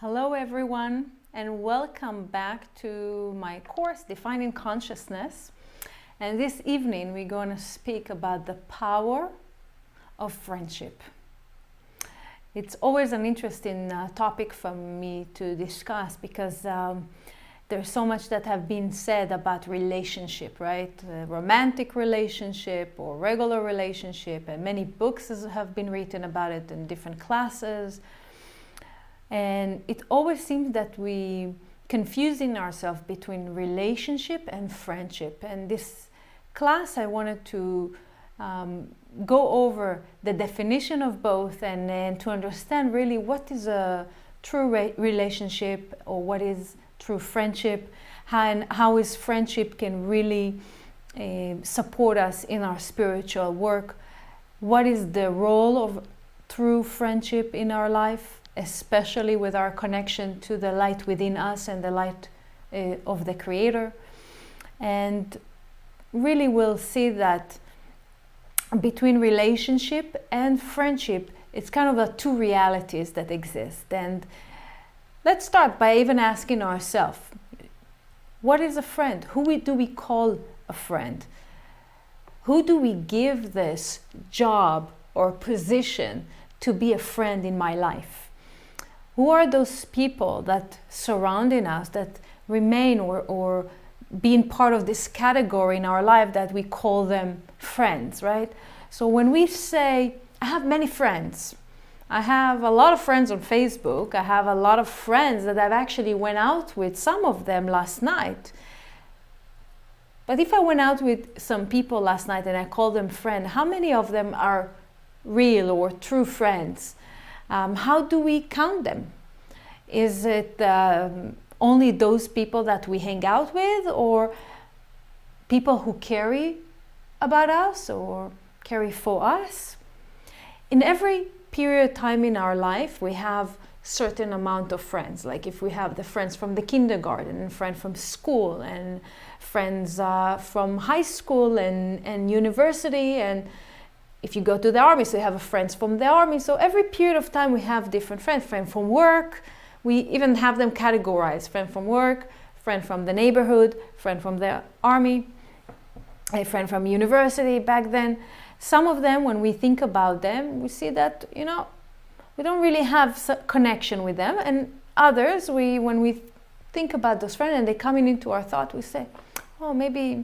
Hello everyone, and welcome back to my course, Defining Consciousness. And this evening we're going to speak about the power of friendship. It's always an interesting topic for me to discuss because there's so much that have been said about relationship, right? Romantic relationship or regular relationship, and many books have been written about it in different classes. And it always seems that we confusing ourselves between relationship and friendship. And this class, I wanted to go over the definition of both and to understand really what is a true relationship or what is true friendship, and how is friendship can really support us in our spiritual work. What is the role of true friendship in our life, especially with our connection to the light within us and the light of the Creator. And really we'll see that between relationship and friendship, it's kind of the two realities that exist. And let's start by even asking ourselves, what is a friend? Who do we call a friend? Who do we give this job or position to be a friend in my life? Who are those people that surrounding us, that remain or being part of this category in our life that we call them friends, right? So when we say, I have many friends, I have a lot of friends on Facebook, I have a lot of friends that I've actually went out with, some of them last night. But if I went out with some people last night and I call them friend, how many of them are real or true friends? How do we count them? Is it only those people that we hang out with, or people who care about us or care for us? In every period of time in our life, we have certain amount of friends. Like if we have the friends from the kindergarten, and friends from school, and friends from high school and university, and if you go to the army, so you have friends from the army. So every period of time we have different friends. Friend from work, we even have them categorized. Friend from work, friend from the neighborhood, friend from the army, a friend from university back then. Some of them, when we think about them, we see that, we don't really have connection with them. And others, when we think about those friends and they coming into our thought, we say, oh, maybe,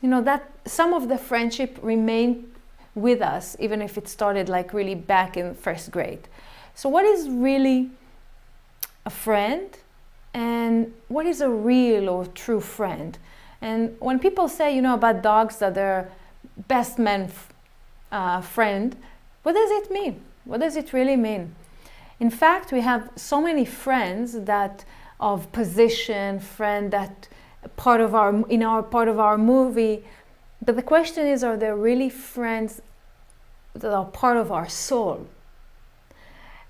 that some of the friendship remain with us, even if it started like really back in first grade. So what is really a friend, and what is a real or true friend? And when people say, about dogs that they're best man friend, what does it mean? What does it really mean? In fact, we have so many friends that of position, friend that part of our movie. But the question is, are there really friends that are part of our soul?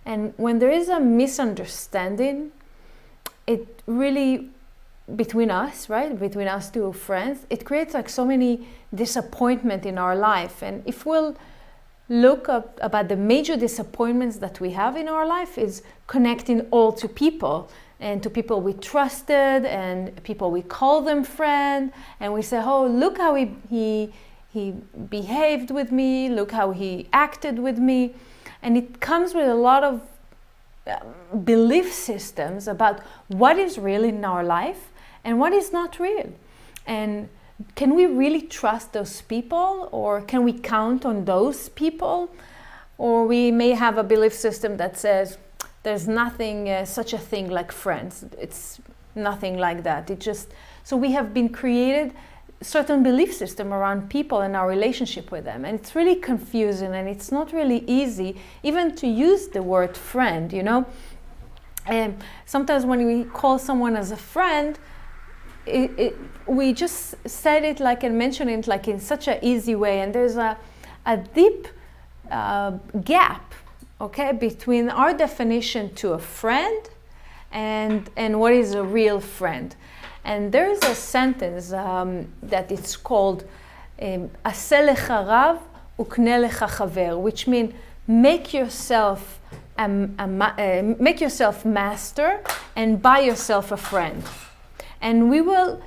And when there is a misunderstanding, it really, between us, right? Between us two friends, it creates like so many disappointment in our life. And if we'll look up about the major disappointments that we have in our life, is connecting all to people, and to people we trusted and people we call them friend, and we say, oh, look how he behaved with me, look how he acted with me. And it comes with a lot of belief systems about what is real in our life and what is not real. And can we really trust those people, or can we count on those people? Or we may have a belief system that says, there's nothing, such a thing like friends. It's nothing like that. So we have been created certain belief system around people and our relationship with them. And it's really confusing, and it's not really easy even to use the word friend, And sometimes when we call someone as a friend, we just said it like and mention it like in such an easy way. And there's a deep gap, okay, between our definition to a friend and what is a real friend. And there is a sentence that it's called "Aseh lecha rav ukne lecha chaver," which means make yourself make yourself master and buy yourself a friend. And we will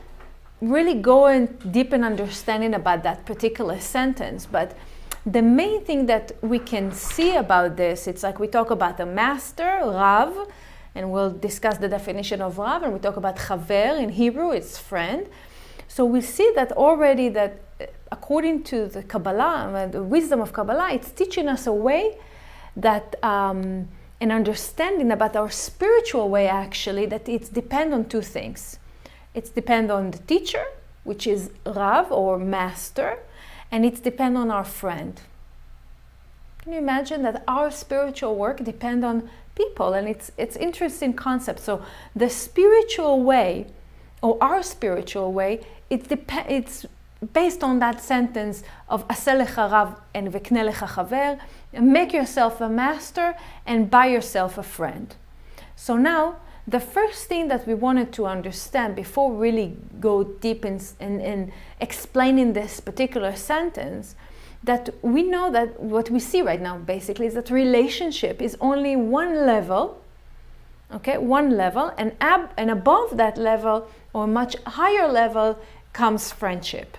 really go in deep in understanding about that particular sentence. But the main thing that we can see about this, it's like we talk about the master, Rav, and we'll discuss the definition of Rav, and we talk about Chaver in Hebrew, it's friend. So we see that already that according to the Kabbalah, the wisdom of Kabbalah, it's teaching us a way that an understanding about our spiritual way actually, that it's depend on two things. It's depend on the teacher, which is Rav or master, and it's depend on our friend. Can you imagine that our spiritual work depend on people? And it's interesting concept. So the spiritual way, or our spiritual way, it's based on that sentence of Aseh lecha Rav and vekne lecha chaver, make yourself a master and buy yourself a friend. So now, the first thing that we wanted to understand before we really go deep in explaining this particular sentence, that we know that what we see right now basically is that relationship is only one level, okay, one level, and above that level, or a much higher level, comes friendship.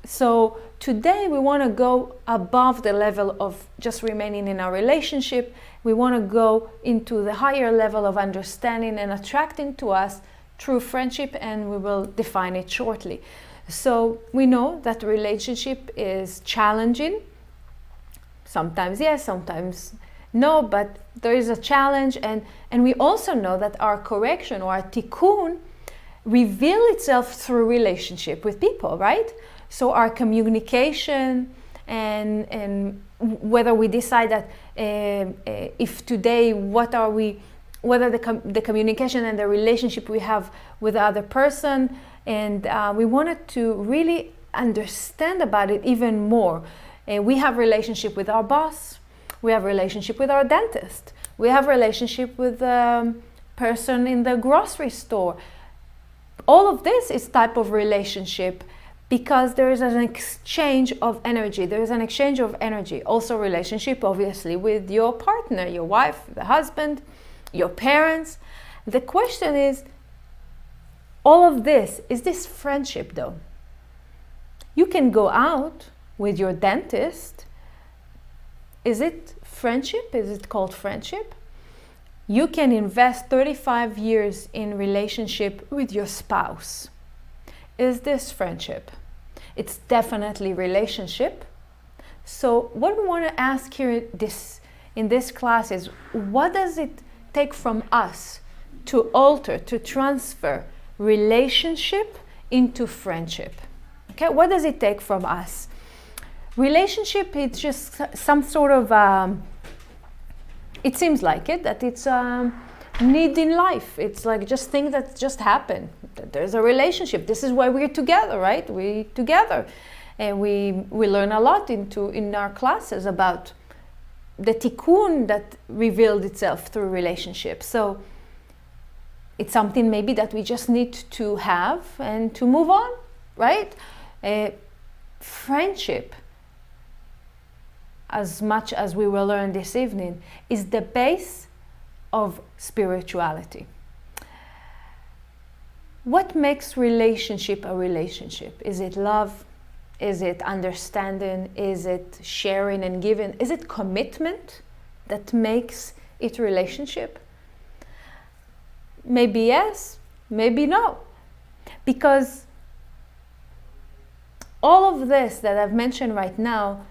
So today we want to go above the level of just remaining in our relationship. We want to go into the higher level of understanding and attracting to us true friendship, and we will define it shortly. So we know that the relationship is challenging. Sometimes yes, sometimes no, but there is a challenge, and we also know that our correction or our tikkun reveal itself through relationship with people, right? So our communication and whether we decide that if today whether the communication and the relationship we have with the other person, and we wanted to really understand about it even more. We have relationship with our boss, we have relationship with our dentist, we have relationship with the person in the grocery store. All of this is type of relationship because there is an exchange of energy. There is an exchange of energy. Also relationship, obviously, with your partner, your wife, the husband, your parents. The question is, all of this, is this friendship though? You can go out with your dentist. Is it friendship? Is it called friendship? You can invest 35 years in relationship with your spouse. Is this friendship? It's definitely relationship. So what we want to ask here in this class is, what does it take from us to alter, to transfer relationship into friendship? Okay, what does it take from us? Relationship, it's just some sort of, it seems like it, that it's need in life. It's like just things that just happen. There's a relationship. This is why we're together, right? We together, and we learn a lot in our classes about the tikkun that revealed itself through relationships. So it's something maybe that we just need to have and to move on, right? Friendship, as much as we will learn this evening, is the base of spirituality. What makes relationship a relationship? Is it love? Is it understanding? Is it sharing and giving? Is it commitment that makes it relationship? Maybe yes, maybe no. Because all of this that I've mentioned right now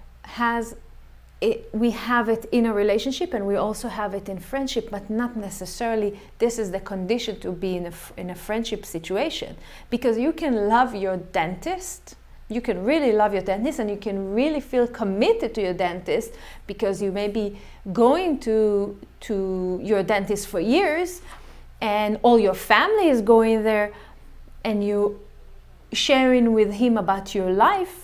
we have it in a relationship, and we also have it in friendship, but not necessarily this is the condition to be in a friendship situation. Because you can love your dentist, you can really love your dentist, and you can really feel committed to your dentist because you may be going to your dentist for years, and all your family is going there, and you sharing with him about your life.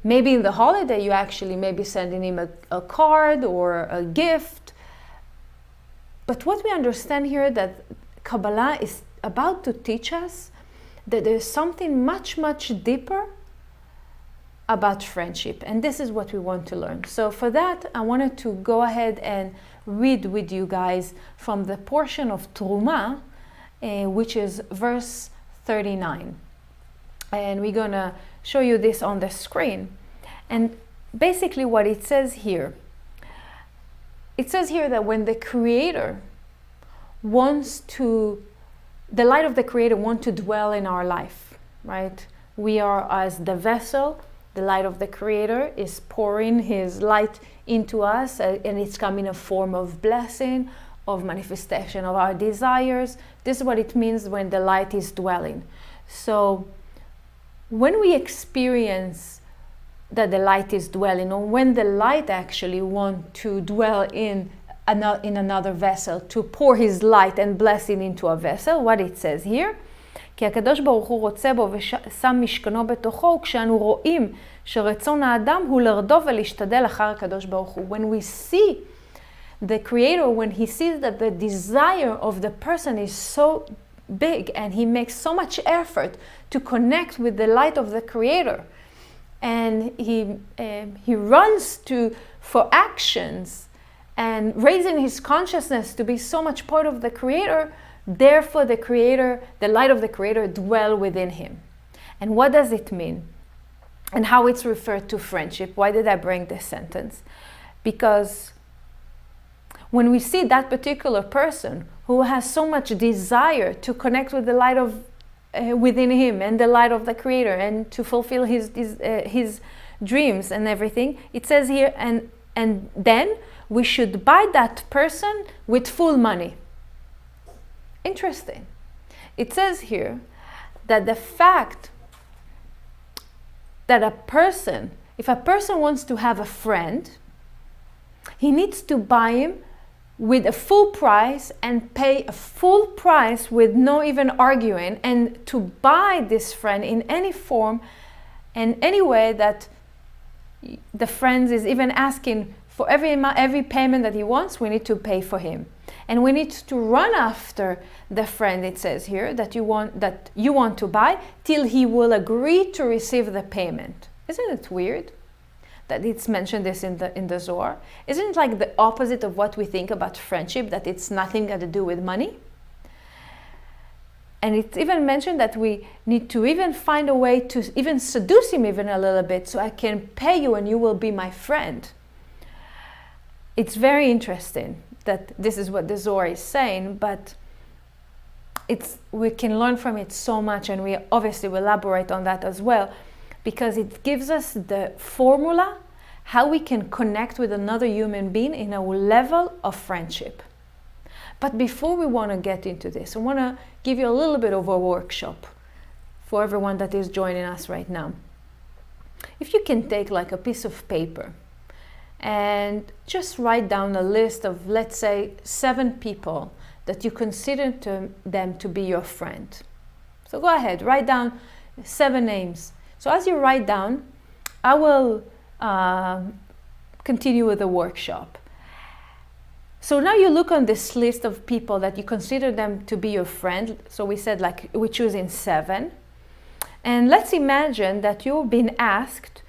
Maybe in the holiday you actually maybe sending him a card or a gift. But what we understand here, that Kabbalah is about to teach us that there's something much, much deeper about friendship, and this is what we want to learn. So for that, I wanted to go ahead and read with you guys from the portion of Truma, which is verse 39. And we're gonna show you this on the screen. And basically what it says here that when the Creator wants to, the light of the Creator wants to dwell in our life, right? We are as the vessel, the light of the Creator is pouring His light into us, and it's coming in a form of blessing, of manifestation of our desires. This is what it means when the light is dwelling. So when we experience that the light is dwelling, or when the light actually wants to dwell in another vessel, to pour His light and blessing into a vessel, what it says here, כי הקדוש ברוך הוא רוצה בו ושם משכנו בתוכו, וכשאנו רואים שרצון האדם הוא לרדוף ולהשתדל אחר הקדוש ברוך הוא. When we see the Creator, when He sees that the desire of the person is so big and he makes so much effort to connect with the light of the Creator, and he runs for actions and raising his consciousness to be so much part of the Creator, therefore the Creator, the light of the Creator dwell within him. And what does it mean? And how it's referred to friendship. Why did I bring this sentence? Because when we see that particular person who has so much desire to connect with the light of within him and the light of the Creator and to fulfill his dreams and everything, it says here, and then we should buy that person with full money. Interesting. It says here that the fact that if a person wants to have a friend, he needs to buy him with a full price and pay a full price with no even arguing, and to buy this friend in any form and any way that the friend is even asking for every payment that he wants, we need to pay for him. And we need to run after the friend, it says here, that you want to buy, till he will agree to receive the payment. Isn't it weird that it's mentioned this in the Zohar? Isn't it like the opposite of what we think about friendship, that it's nothing got to do with money? And it's even mentioned that we need to even find a way to even seduce him even a little bit, so I can pay you and you will be my friend. It's very interesting that this is what the Zohar is saying, but we can learn from it so much, and we obviously will elaborate on that as well, because it gives us the formula how we can connect with another human being in a level of friendship. But before we want to get into this, I want to give you a little bit of a workshop for everyone that is joining us right now. If you can take like a piece of paper and just write down a list of, let's say, 7 people that you consider them to be your friend. So go ahead, write down 7 names. So as you write down, I will continue with the workshop. So now you look on this list of people that you consider them to be your friend. So we said like we're choosing 7. And let's imagine that you've been asked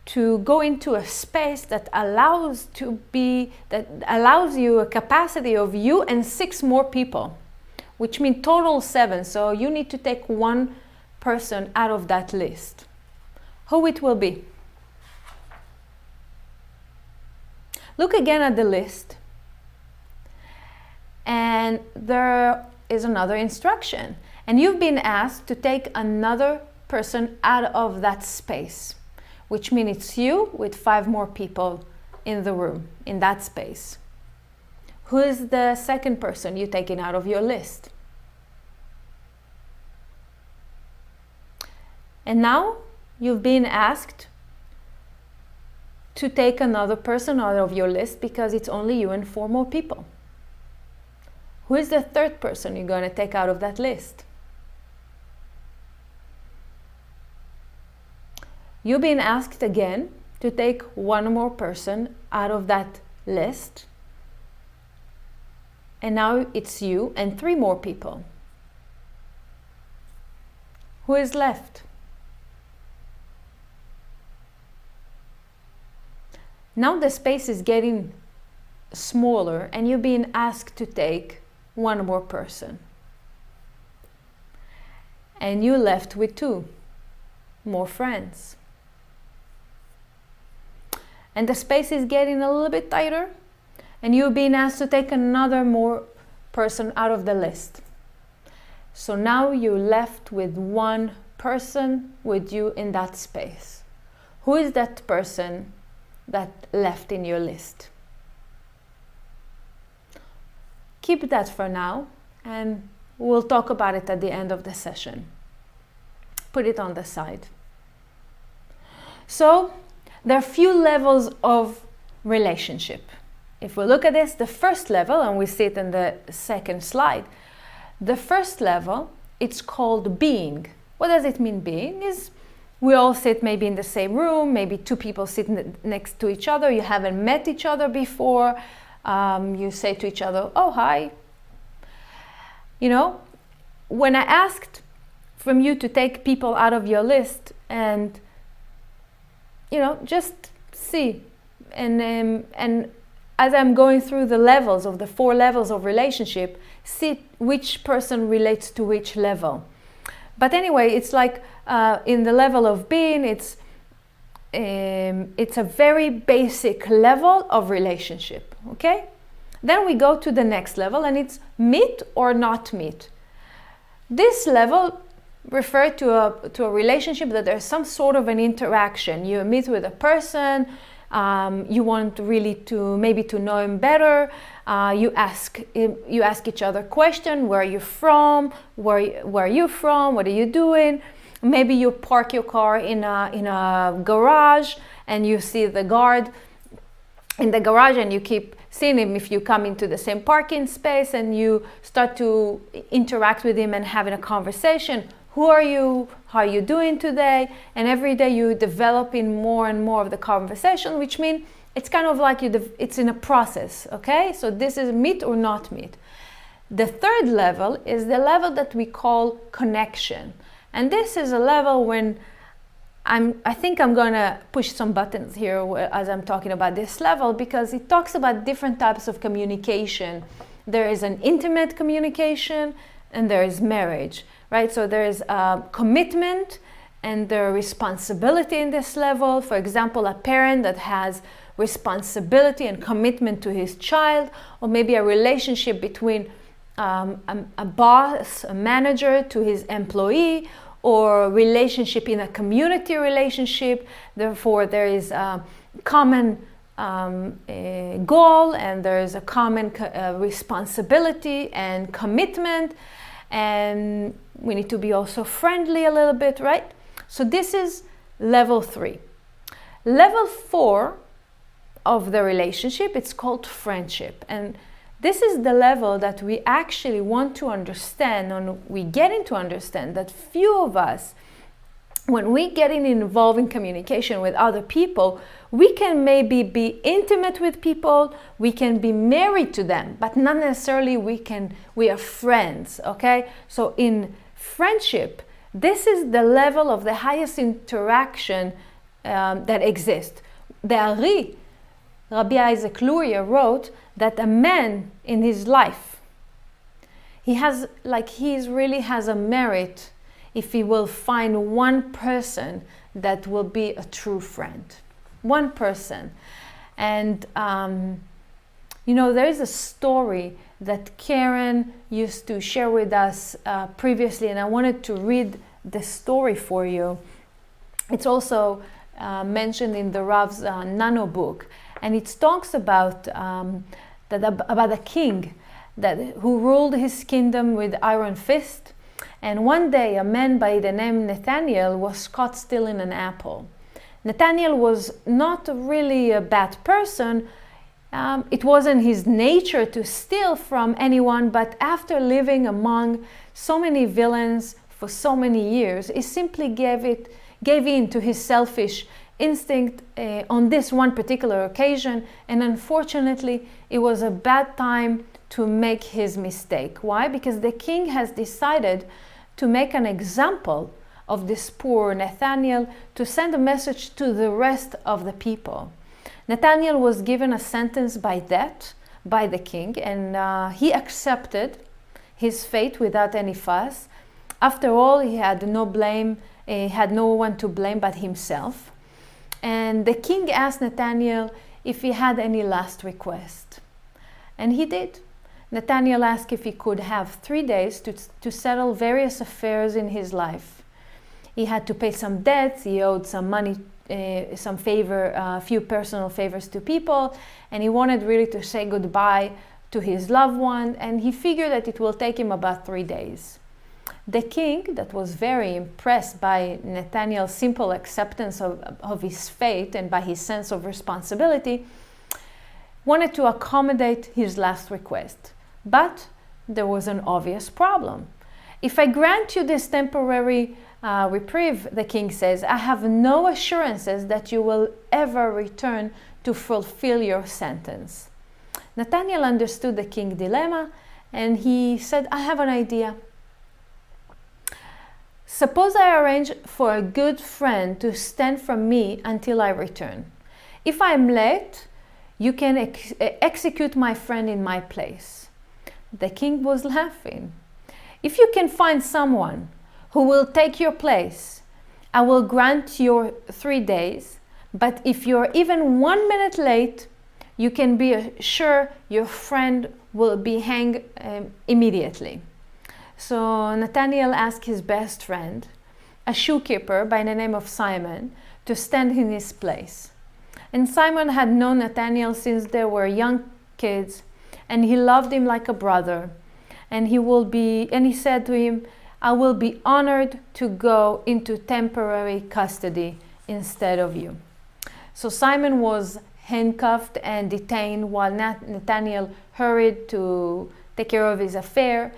to go into a space that allows you a capacity of you and 6 more people, which means total 7. So you need to take 1 person out of that list. Who it will be? Look again at the list, and there is another instruction, and you've been asked to take another person out of that space, which means it's you with 5 more people in the room, in that space. Who is the second person you're taking out of your list? And now you've been asked to take another person out of your list because it's only you and 4 more people. Who is the third person you're going to take out of that list? You've been asked again to take 1 more person out of that list. And now it's you and 3 more people. Who is left? Now the space is getting smaller and you're being asked to take one more person. And you're left with 2 more friends. And the space is getting a little bit tighter and you're being asked to take another more person out of the list. So now you're left with 1 person with you in that space. Who is that person that left in your list? Keep that for now and we'll talk about it at the end of the session. Put it on the side. So there are few levels of relationship. If we look at this, the first level, and we see it in the second slide, the first level, it's called being. What does it mean, being? Is we all sit maybe in the same room, maybe 2 people sitting next to each other, you haven't met each other before, you say to each other, oh, hi. You know, when I asked from you to take people out of your list and, you know, just see, and as I'm going through the levels of the 4 levels of relationship, see which person relates to which level. But anyway, it's like in the level of being, it's a very basic level of relationship, okay? Then we go to the next level and it's meet or not meet. This level refers to a relationship that there's some sort of an interaction. You meet with a person, you want really to know him better. You ask each other questions. Where are you from? Where are you from? What are you doing? Maybe you park your car in a garage and you see the guard in the garage and you keep seeing him if you come into the same parking space and you start to interact with him and having a conversation. Who are you? How are you doing today? And every day you developing more and more of the conversation, which means it's kind of like it's in a process, okay? So this is meet or not meet. The third level is the level that we call connection. And this is a level when I think I'm gonna push some buttons here as I'm talking about this level, because it talks about different types of communication. There is an intimate communication and there is marriage, right? So there is commitment and there is responsibility in this level. For example, a parent that has responsibility and commitment to his child, or maybe a relationship between a boss, a manager to his employee, or relationship in a community relationship. Therefore, there is a common goal and there is a common responsibility and commitment, and we need to be also friendly a little bit, right? So this is level 3. Level 4 of the relationship, it's called friendship, and this is the level that we actually want to understand, and we getting to understand that few of us, when we get involved in communication with other people, we can maybe be intimate with people, we can be married to them, but not necessarily we are friends, okay? So in friendship, this is the level of the highest interaction that exists. Rabbi Isaac Luria wrote that a man in his life, he really has a merit if he will find one person that will be a true friend. One person. And there is a story that Karen used to share with us previously, and I wanted to read the story for you. It's also mentioned in the Rav's Nano book, and it talks about a king who ruled his kingdom with iron fist. And one day a man by the name Nathaniel was caught stealing an apple. Nathaniel was not really a bad person. It wasn't his nature to steal from anyone, but after living among so many villains for so many years, he simply gave in to his selfish instinct on this one particular occasion, and unfortunately it was a bad time to make his mistake. Why? Because the king has decided to make an example of this poor Nathaniel, to send a message to the rest of the people. Nathanael was given a sentence by death by the king, and he accepted his fate without any fuss. After all, he had no blame, he had no one to blame but himself. And the king asked Nathanael if he had any last request. And he did. Nathanael asked if he could have 3 days to settle various affairs in his life. He had to pay some debts, he owed some money, some favor, a few personal favors to people, and he wanted really to say goodbye to his loved one, and he figured that it will take him about 3 days. The king, that was very impressed by Nathanael's simple acceptance of his fate and by his sense of responsibility, wanted to accommodate his last request. But there was an obvious problem. If I grant you this temporary reprieve, the king says, I have no assurances that you will ever return to fulfill your sentence. Nathanael understood the king's dilemma, and he said, I have an idea. Suppose I arrange for a good friend to stand from me until I return. If I am late, you can execute my friend in my place. The king was laughing. If you can find someone who will take your place, I will grant your 3 days, but if you're even 1 minute late, you can be sure your friend will be hanged immediately. So Nathanael asked his best friend, a shoekeeper by the name of Simon, to stand in his place. And Simon had known Nathanael since they were young kids, and he loved him like a brother. And he said to him, I will be honored to go into temporary custody instead of you. So Simon was handcuffed and detained while Nathanael hurried to take care of his affair.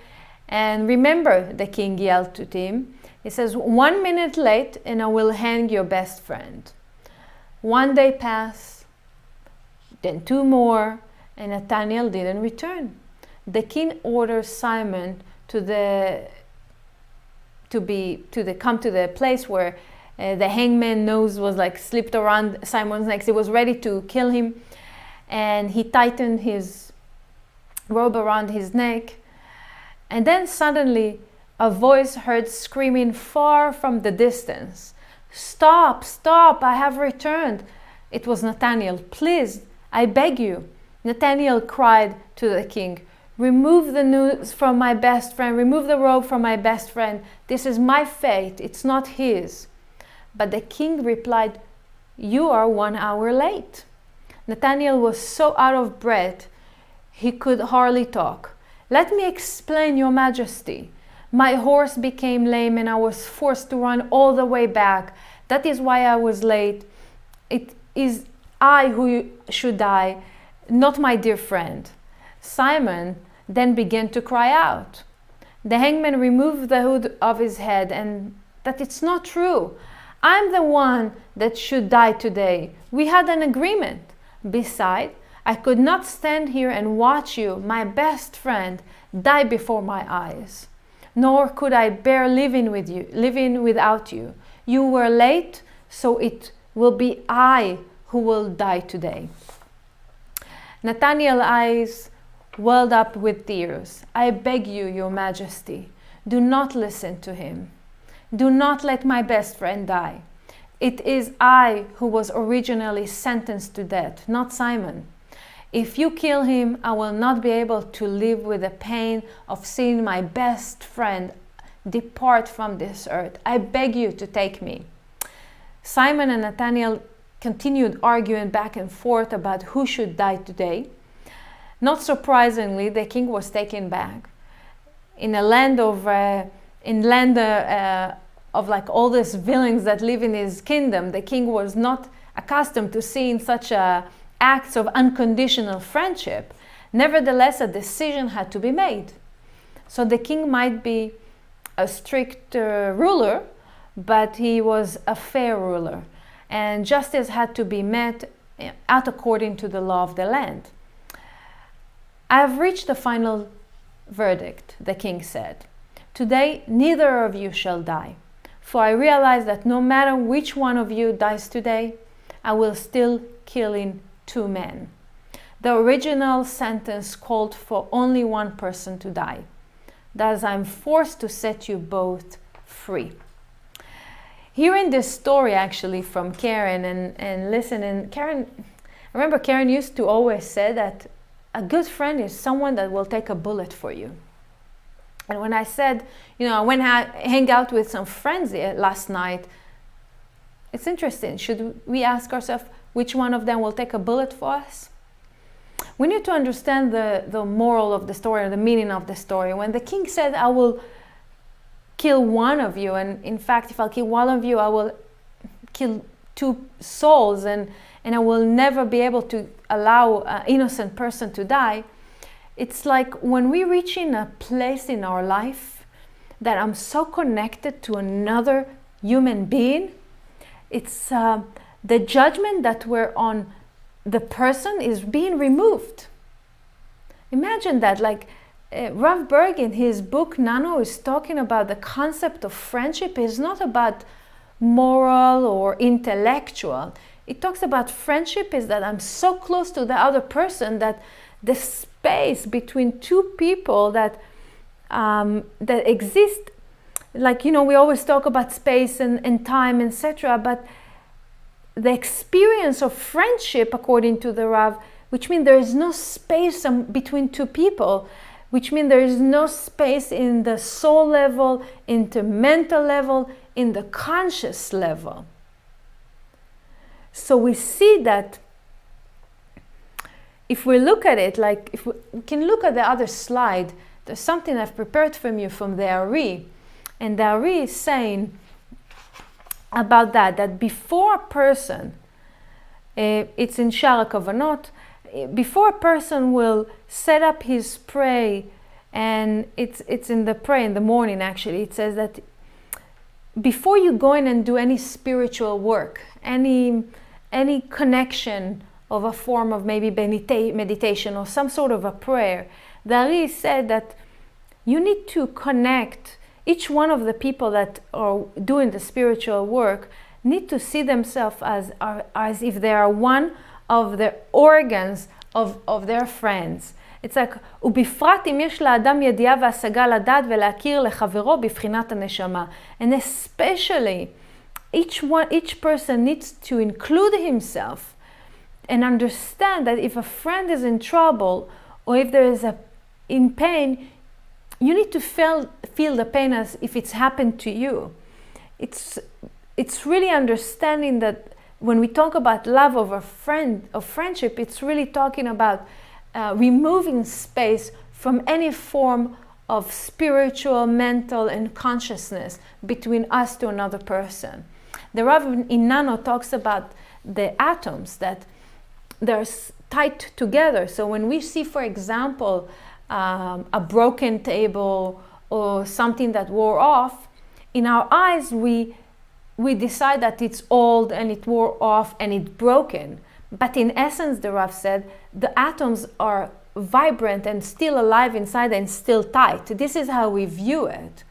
And remember, the king yelled to him, he says, 1 minute late and I will hang your best friend. 1 day passed, then 2 more, and Nathanael didn't return. The king orders Simon come to the place where the hangman nose was like slipped around Simon's neck. He was ready to kill him, and he tightened his robe around his neck. And then suddenly a voice heard screaming far from the distance, Stop, stop, I have returned. It was Nathanael. Please, I beg you. Nathanael cried to the king, remove the noose from my best friend, remove the robe from my best friend. This is my fate, it's not his. But the king replied, you are 1 hour late. Nathanael was so out of breath, he could hardly talk. Let me explain, your majesty. My horse became lame and I was forced to run all the way back. That is why I was late. It is I who should die, not my dear friend. Simon then began to cry out. The hangman removed the hood of his head, and that it's not true. I'm the one that should die today. We had an agreement. Besides, I could not stand here and watch you, my best friend, die before my eyes. Nor could I bear living without you. You were late, so it will be I who will die today. Nathanael's eyes welled up with tears. I beg you, your majesty, do not listen to him. Do not let my best friend die. It is I who was originally sentenced to death, not Simon. If you kill him, I will not be able to live with the pain of seeing my best friend depart from this earth. I beg you to take me. Simon and Nathanael continued arguing back and forth about who should die today. Not surprisingly, the king was taken back. In a land of like all these villains that live in his kingdom, the king was not accustomed to seeing such acts of unconditional friendship. Nevertheless, a decision had to be made. So the king might be a strict ruler, but he was a fair ruler, and justice had to be met out according to the law of the land. I have reached the final verdict, the king said. Today, neither of you shall die, for I realize that no matter which one of you dies today, I will still kill 2 men. The original sentence called for only one person to die. Thus I'm forced to set you both free. Hearing this story actually from Karen and listening, Karen, I remember Karen used to always say that a good friend is someone that will take a bullet for you. And when I said, I went hang out with some friends last night, it's interesting. Should we ask ourselves which one of them will take a bullet for us? We need to understand the moral of the story, or the meaning of the story. When the king said, I will kill one of you, and in fact, if I'll kill one of you, I will kill 2 souls, and I will never be able to allow an innocent person to die. It's like when we reach in a place in our life that I'm so connected to another human being, it's the judgment that we're on the person is being removed. Imagine that, like Rav Berg in his book Nano is talking about the concept of friendship is not about moral or intellectual. It talks about friendship is that I'm so close to the other person that the space between 2 people that exist, like, we always talk about space and time, etc., but the experience of friendship, according to the Rav, which means there is no space between 2 people, which means there is no space in the soul level, in the mental level, in the conscious level. So we see that if we look at it, like if we can look at the other slide, there's something I've prepared from you from the Ari. And the Ari is saying about that before a person, it's in Shara Kavanot, before a person will set up his pray, and it's in the pray in the morning actually, it says that before you go in and do any spiritual work, any connection of a form of maybe meditation or some sort of a prayer, the Ari said that you need to connect. Each one of the people that are doing the spiritual work need to see themselves as if they are one of the organs of their friends. It's like, ובפרט אם יש לאדם ידיעה והשגה לדעת ולהכיר לחברו בבחינת הנשמה. And especially, each person needs to include himself and understand that if a friend is in trouble or if there is in pain, you need to feel the pain as if it's happened to you. It's really understanding that when we talk about love of friendship, it's really talking about removing space from any form of spiritual, mental, and consciousness between us to another person. The Rav in Nano talks about the atoms, that they're tied together. So when we see, for example, a broken table or something that wore off, in our eyes we decide that it's old and it wore off and it's broken. But in essence, the Rav said, the atoms are vibrant and still alive inside and still tight. This is how we view it.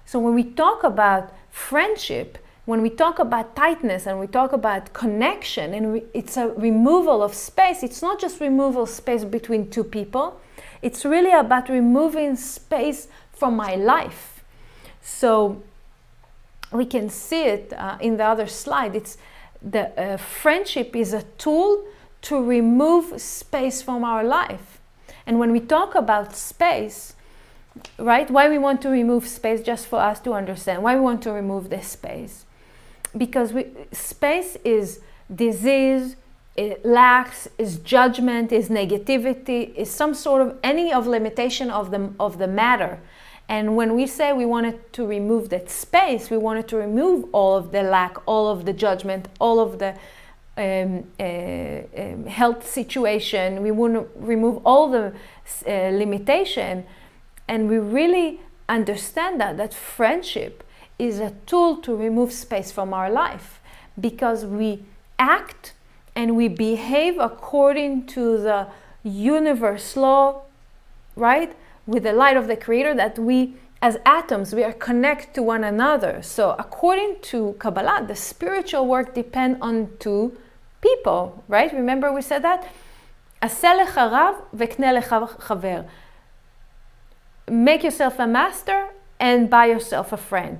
So when we talk about friendship, when we talk about tightness and we talk about connection, and it's a removal of space, it's not just removal of space between 2 people, it's really about removing space from my life. So we can see it in the other slide. It's the friendship is a tool to remove space from our life. And when we talk about space, right, why we want to remove space, just for us to understand why we want to remove this space, because space is disease, it lacks, is judgment, is negativity, is some sort of any of limitation of the matter. And when we say we wanted to remove that space, we wanted to remove all of the lack, all of the judgment, all of the health situation. We want to remove all the limitation. And we really understand that friendship is a tool to remove space from our life, because we act and we behave according to the universe law, right? With the light of the Creator, that we, as atoms, we are connected to one another. So according to Kabbalah, the spiritual work depends on 2 people, right? Remember we said that? עשה לך רב וקנה לך חבר. Make yourself a master and buy yourself a friend.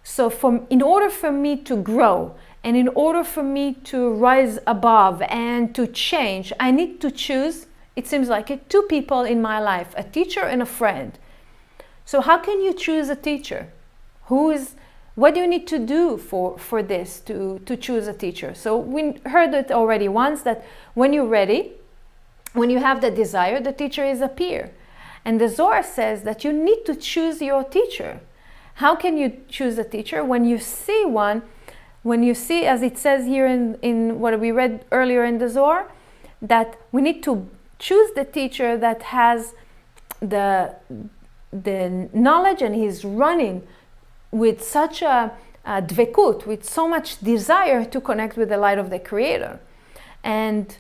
So in order for me to grow and in order for me to rise above and to change, I need to choose, it seems like it, two people in my life, a teacher and a friend. So how can you choose a teacher? What do you need to do for this, to choose a teacher? So we heard it already once, that when you're ready, when you have the desire, the teacher is a peer. And the Zohar says that you need to choose your teacher. How can you choose a teacher? When you see one, as it says here in what we read earlier in the Zohar, that we need to choose the teacher that has the knowledge and he's running with such a dvekut, with so much desire to connect with the light of the Creator. And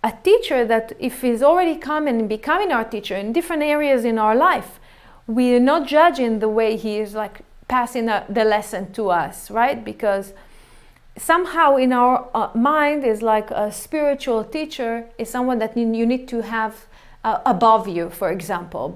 a teacher that if he's already come and becoming our teacher in different areas in our life, we are not judging the way he is like passing the lesson to us, right? Because somehow in our mind is like a spiritual teacher is someone that you need to have above you, for example.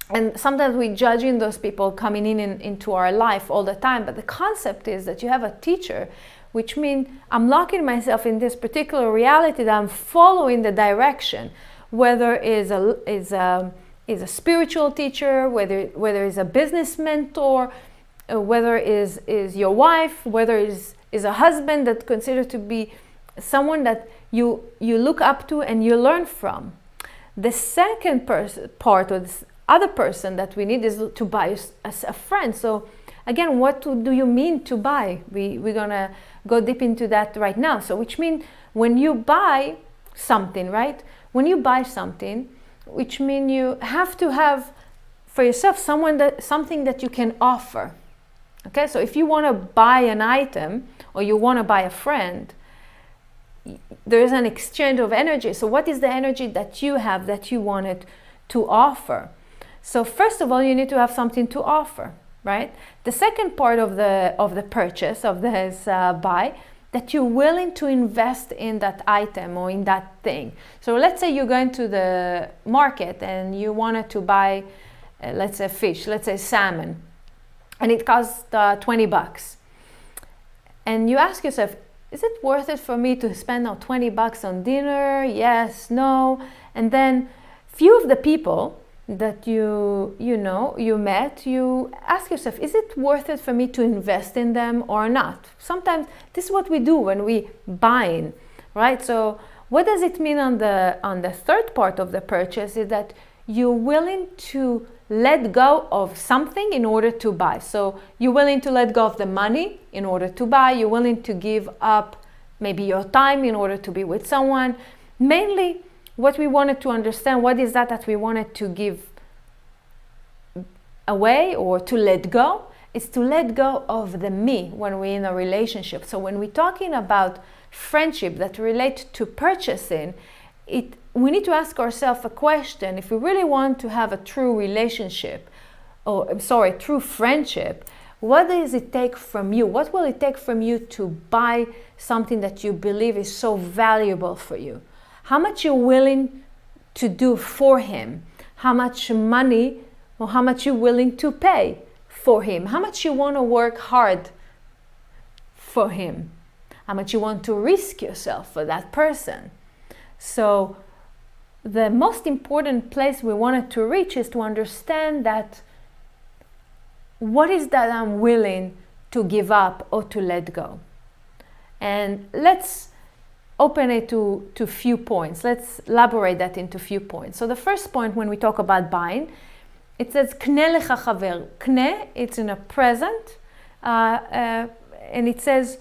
And sometimes we judging those people coming into our life all the time. But the concept is that you have a teacher, which means I'm locking myself in this particular reality that I'm following the direction, whether is a spiritual teacher, whether is a business mentor, whether is your wife, whether is a husband that considered to be someone that you look up to and you learn from. The second part, or this other person that we need, is to buy as a friend. So again, what do you mean to buy? We're gonna go deep into that right now. So which means when you buy something, right? When you buy something, which means you have to have for yourself something that you can offer. Okay, so if you want to buy an item or you want to buy a friend, there is an exchange of energy. So what is the energy that you have that you wanted to offer? So first of all, you need to have something to offer, right? The second part of the purchase of this buy, that you're willing to invest in that item or in that thing. So let's say you're going to the market and you wanted to buy, let's say fish, let's say salmon, and it costs $20. And you ask yourself, is it worth it for me to spend now $20 on dinner? Yes, no. And then few of the people that you met, you ask yourself, is it worth it for me to invest in them or not? Sometimes this is what we do when we buying, right? So what does it mean on the third part of the purchase is that you're willing to let go of something in order to buy. So you're willing to let go of the money in order to buy. You're willing to give up maybe your time in order to be with someone. Mainly what we wanted to understand, what is that we wanted to give away or to let go, is to let go of the me when we're in a relationship. So when we're talking about friendship that relate to purchasing, we need to ask ourselves a question. If we really want to have a true relationship, true friendship, what does it take from you? What will it take from you to buy something that you believe is so valuable for you? How much you're willing to do for him? How much money or how much you're willing to pay for him? How much you want to work hard for him? How much you want to risk yourself for that person? So the most important place we wanted to reach is to understand that what is that I'm willing to give up or to let go. And let's open it to few points. Let's elaborate that into few points. So the first point when we talk about buying, it says kne lecha chaver. Kne, it's in a present, and it says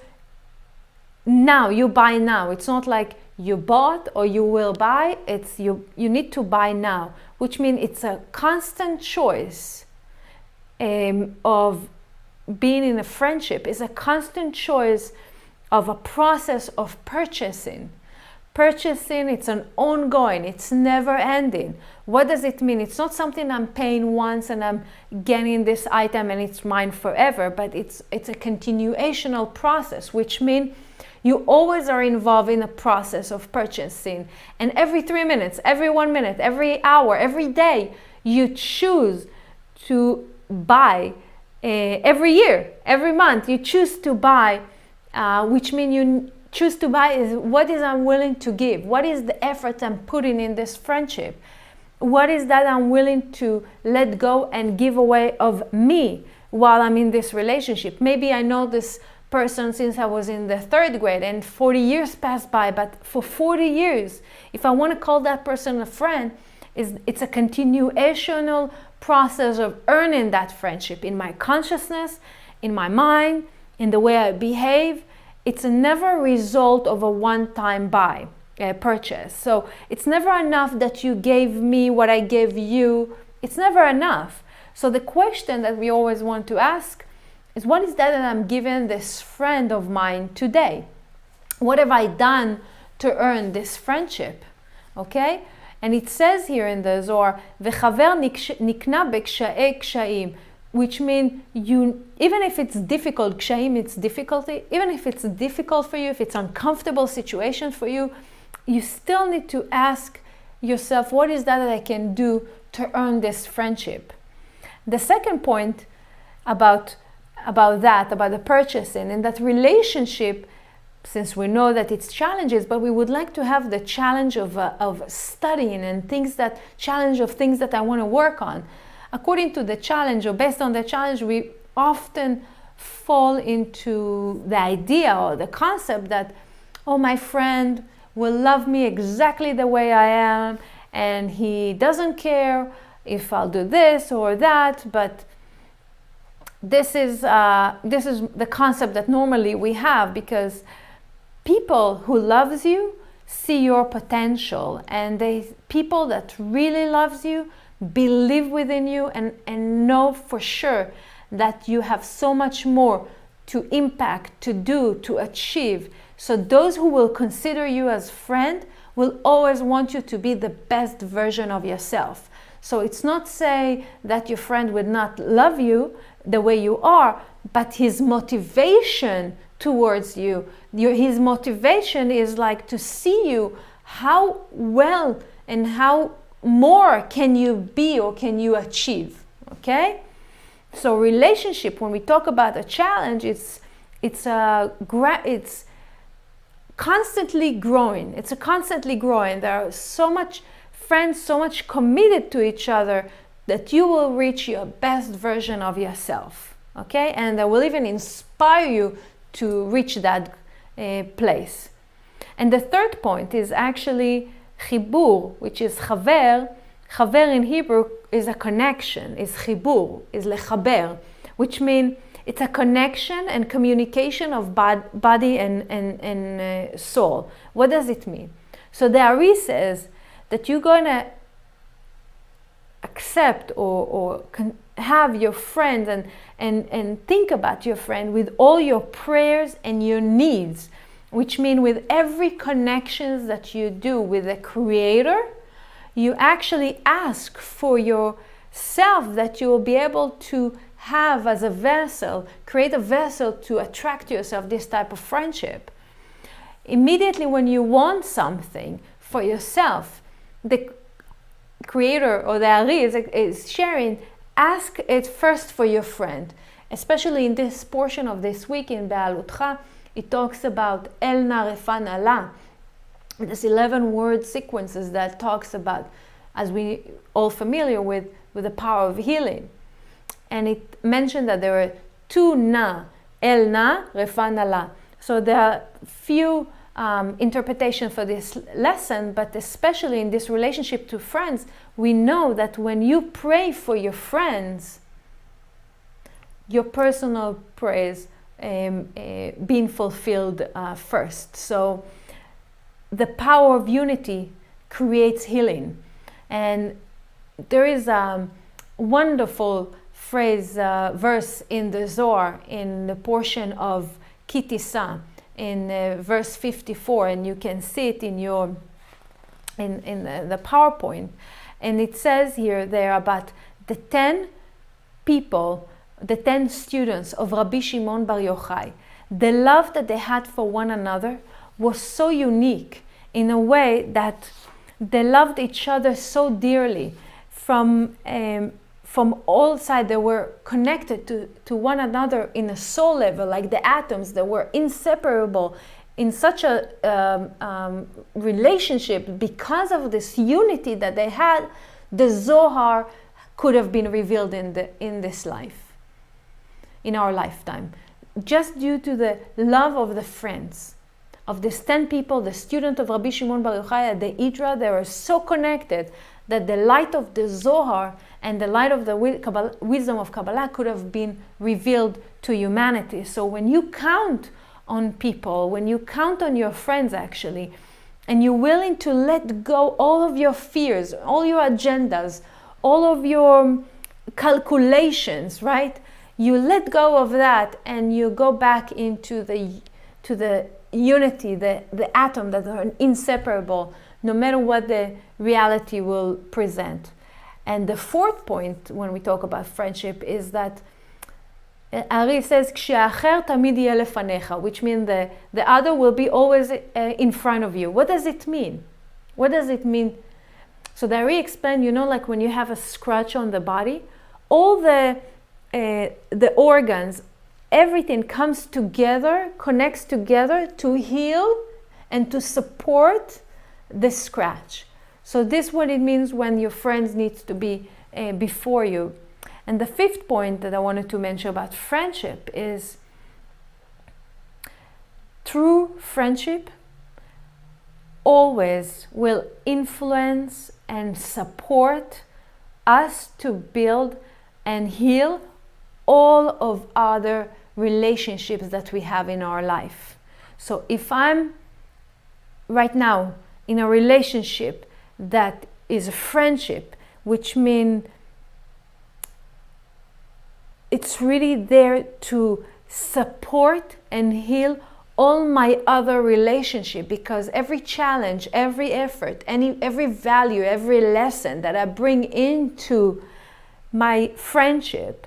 now, you buy now. It's not like you bought or you will buy. It's you need to buy now, which means it's a constant choice of being in a friendship. It's a constant choice of a process of purchasing. Purchasing, it's an ongoing, it's never ending. What does it mean? It's not something I'm paying once and I'm getting this item and it's mine forever, but it's a continuational process, which means You always are involved in a process of purchasing. And every 3 minutes, every 1 minute, every hour, every day, you choose to buy. Every year, every month, you choose to buy, which means you choose to buy is what is I'm willing to give? What is the effort I'm putting in this friendship? What is that I'm willing to let go and give away of me while I'm in this relationship? Maybe I know this person since I was in the 3rd grade and 40 years passed by, but for 40 years, if I want to call that person a friend, it's a continuational process of earning that friendship in my consciousness, in my mind, in the way I behave. It's never a result of a one-time buy. Purchase. So it's never enough that you gave me what I gave you. It's never enough. So the question that we always want to ask is, what is that I'm giving this friend of mine today? What have I done to earn this friendship? Okay? And it says here in the Zohar, "V'chaver nikna b'ksha'ei ksha'im," which means even if it's difficult, ksha'im, it's difficulty, even if it's difficult for you, if it's uncomfortable situation for you, you still need to ask yourself, what is that I can do to earn this friendship? The second point about the purchasing, and that relationship, since we know that it's challenges, but we would like to have the challenge of studying and things that I want to work on. According to the challenge, or based on the challenge, we often fall into the idea or the concept that, oh, my friend will love me exactly the way I am, and he doesn't care if I'll do this or that. But this is the concept that normally we have, because people who loves you see your potential, and people that really loves you believe within you and know for sure that you have so much more to impact, to do, to achieve. So those who will consider you as friend will always want you to be the best version of yourself. So it's not say that your friend would not love you the way you are, but his motivation towards you, his motivation is like to see you how well and how more can you be or can you achieve. Okay? So relationship, when we talk about a challenge, it's constantly growing. It's constantly growing. There are so much friends, so much committed to each other, that you will reach your best version of yourself. Okay? And that will even inspire you to reach that place. And the third point is actually chibur, which is chaver. Chaver in Hebrew is a connection, is chibur, is lechaber, which means it's a connection and communication of body and soul. What does it mean? So the Ari says that you're going to accept or have your friends and think about your friend with all your prayers and your needs, which means with every connections that you do with the Creator, you actually ask for yourself that you will be able to have as a vessel, create a vessel to attract to yourself this type of friendship. Immediately when you want something for yourself, the Creator or the Ari is sharing, ask it first for your friend. Especially in this portion of this week in Be'alutcha, it talks about El Narefan Allah. This 11 word sequences that talks about, as we all familiar with the power of healing. And it mentioned that there were 2 na, El na, Refan Allah. So there are few interpretations for this lesson, but especially in this relationship to friends, we know that when you pray for your friends, your personal prayers being fulfilled first. So the power of unity creates healing. And there is a wonderful phrase, verse in the Zohar, in the portion of Kitisa, in verse 54, and you can see it in the PowerPoint. And it says here there about the 10 people, the 10 students of Rabbi Shimon Bar Yochai, the love that they had for one another was so unique in a way that they loved each other so dearly from all sides. They were connected to one another in a soul level, like the atoms. They were inseparable in such a relationship. Because of this unity that they had, the Zohar could have been revealed in this life, in our lifetime, just due to the love of the friends, of these 10 people, the student of Rabbi Shimon Bar Yochai, the Idra. They were so connected that the light of the Zohar and the light of the wisdom of Kabbalah could have been revealed to humanity. So when you count on people, when you count on your friends actually, and you're willing to let go all of your fears, all your agendas, all of your calculations, right? You let go of that and you go back into the unity, the atom that are inseparable, no matter what the reality will present. And the fourth point when we talk about friendship is that Ari says, "Kshe'acher tamid yeh lefanecha," which means the other will be always in front of you. What does it mean? What does it mean? So the Ari explained, like when you have a scratch on the body, all the organs, everything comes together, connects together to heal and to support the scratch. So this is what it means when your friends need to be before you. And the fifth point that I wanted to mention about friendship is true friendship always will influence and support us to build and heal all of other relationships that we have in our life. So if I'm right now in a relationship that is a friendship, which means it's really there to support and heal all my other relationship, because every challenge, every effort, every value, every lesson that I bring into my friendship,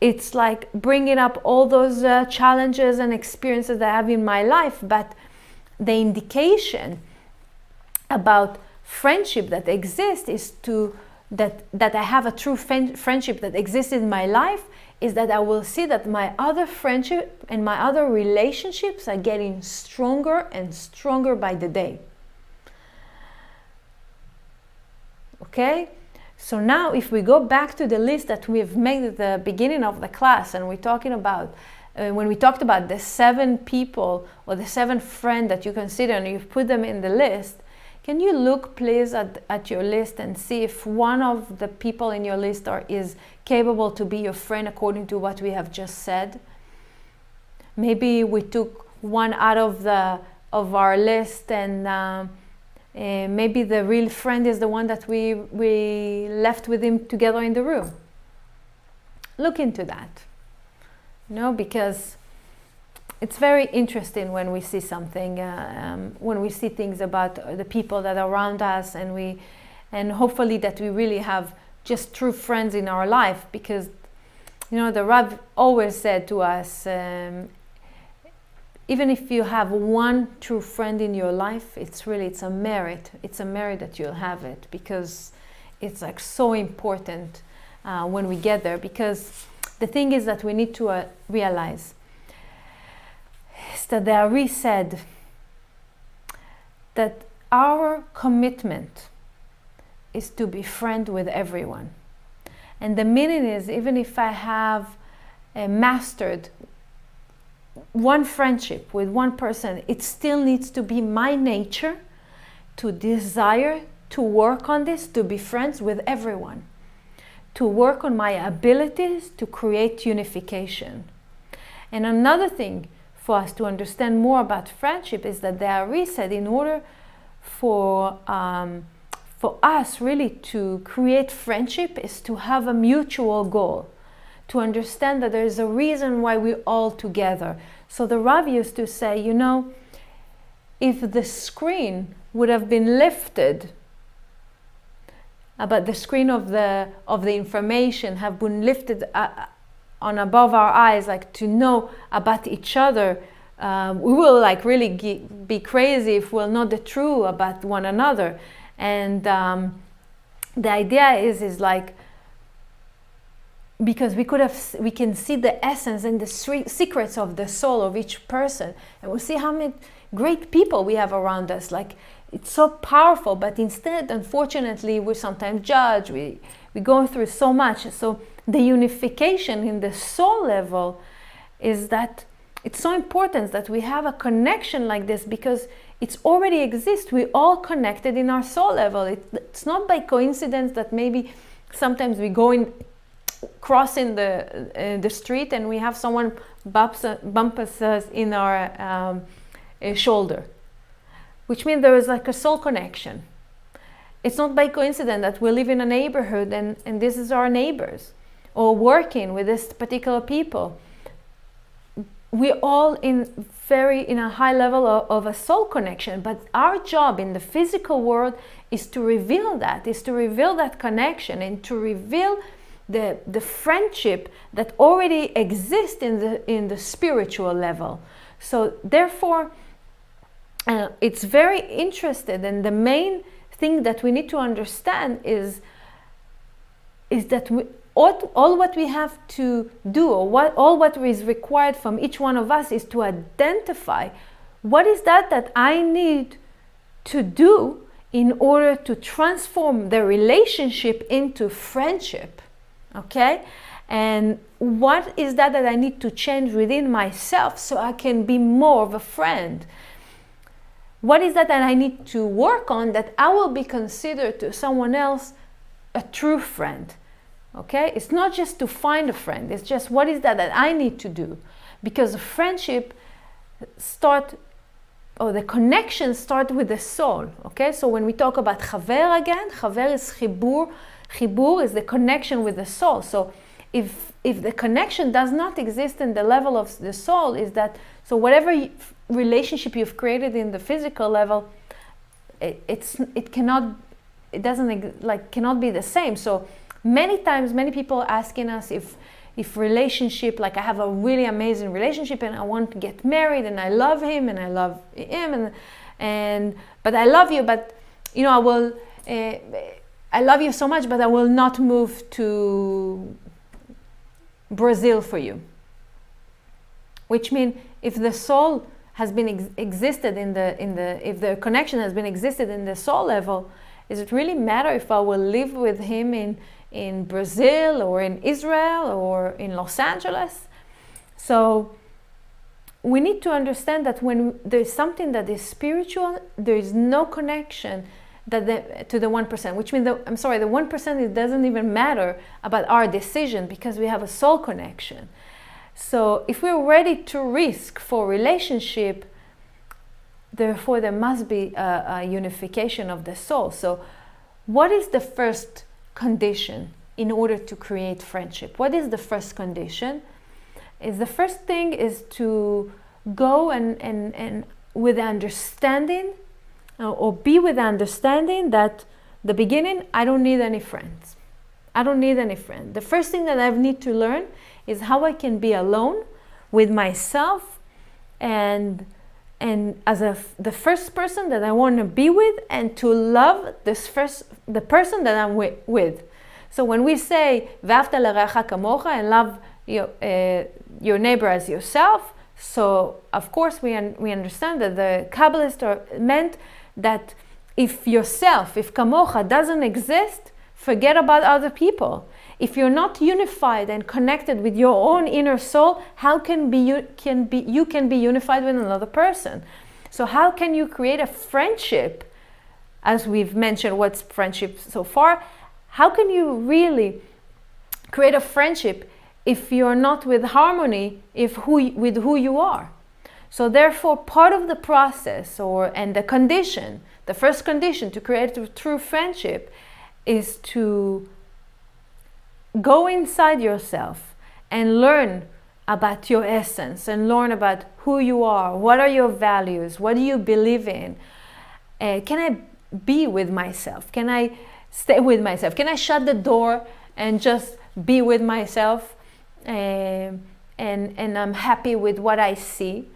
it's like bringing up all those challenges and experiences that I have in my life. But the indication about friendship that exists is that I have a true friendship that exists in my life, is that I will see that my other friendship and my other relationships are getting stronger and stronger by the day. Okay? So now if we go back to the list that we've made at the beginning of the class, and we're talking about, when we talked about the 7 people or the 7 friends that you consider and you've put them in the list, can you look please at your list and see if one of the people in your list is capable to be your friend according to what we have just said? Maybe we took one out of our list, and maybe the real friend is the one that we left with him together in the room. Look into that. Because it's very interesting when we see something, when we see things about the people that are around us, and hopefully that we really have just true friends in our life, because the Rav always said to us, even if you have one true friend in your life, it's a merit. It's a merit that you'll have it, because it's like so important when we get there. Because the thing is that we need to realize is that the Ari said that our commitment is to be friend with everyone. And the meaning is, even if I have mastered one friendship with one person, it still needs to be my nature to desire to work on this, to be friends with everyone, to work on my abilities to create unification. And another thing for us to understand more about friendship is that the Ari said, in order for us really to create friendship, is to have a mutual goal, to understand that there is a reason why we're all together. So the Rav used to say, if the screen would have been lifted, but the screen of the information have been lifted on above our eyes, like to know about each other. We will like really be crazy if we'll know the truth about one another. And the idea is like, because we can see the essence and the secrets of the soul of each person, and we'll see how many great people we have around us. Like, it's so powerful, but instead, unfortunately, we sometimes judge. We go through so much. So the unification in the soul level is that it's so important that we have a connection like this, because it's already exists. We all connected in our soul level. It's not by coincidence that maybe sometimes we go crossing the street and we have someone bump us in our shoulder, which means there is like a soul connection. It's not by coincidence that we live in a neighborhood and this is our neighbors, or working with this particular people. We're all in a high level of a soul connection, but our job in the physical world is to reveal that connection, and to reveal the friendship that already exists in the spiritual level. So therefore, it's very interesting, and the main thing that we need to understand is that all what we have to do, or all what is required from each one of us, is to identify what is that I need to do in order to transform the relationship into friendship. Okay? And what is that I need to change within myself so I can be more of a friend? What is that I need to work on that I will be considered to someone else a true friend? Okay? It's not just to find a friend. It's just what is that I need to do? Because the friendship the connection start with the soul. Okay? So when we talk about chaver again, chaver is chibur. Chibur is the connection with the soul. So if the connection does not exist in the level of the soul, so whatever relationship you've created in the physical level, it cannot be the same. So many times, many people are asking us if relationship, like I have a really amazing relationship and I want to get married and I love him and I love him but I love you, but you know, I love you so much, but I will not move to Brazil for you. Which means if the soul has been existed if the connection has been existed in the soul level, does it really matter if I will live with him in Brazil or in Israel or in Los Angeles? So we need to understand that when there's something that is spiritual, there is no connection to the 1%, which means the 1%, it doesn't even matter about our decision, because we have a soul connection. So if we're ready to risk for relationship, therefore there must be a unification of the soul. So what is the first condition in order to create friendship? What is the first condition? The first thing is to go and with understanding, or be with understanding that the beginning, I don't need any friends. I don't need any friend. The first thing that I need to learn is how I can be alone with myself and as the first person that I want to be with, and to love the person that I'm with. So when we say "V'ahavta l'reacha kamocha," and love your neighbor as yourself, so of course we understand that the Kabbalists meant that if kamocha doesn't exist, forget about other people. If you're not unified and connected with your own inner soul, how can you be unified with another person? So how can you create a friendship? As we've mentioned, what's friendship so far? How can you really create a friendship if you're not with harmony with who you are? So therefore, part of the process and the first condition to create a true friendship is to go inside yourself and learn about your essence, and learn about who you are, what are your values, what do you believe in. Can I be with myself? Can I stay with myself? Can I shut the door and just be with myself? and I'm happy with what I see,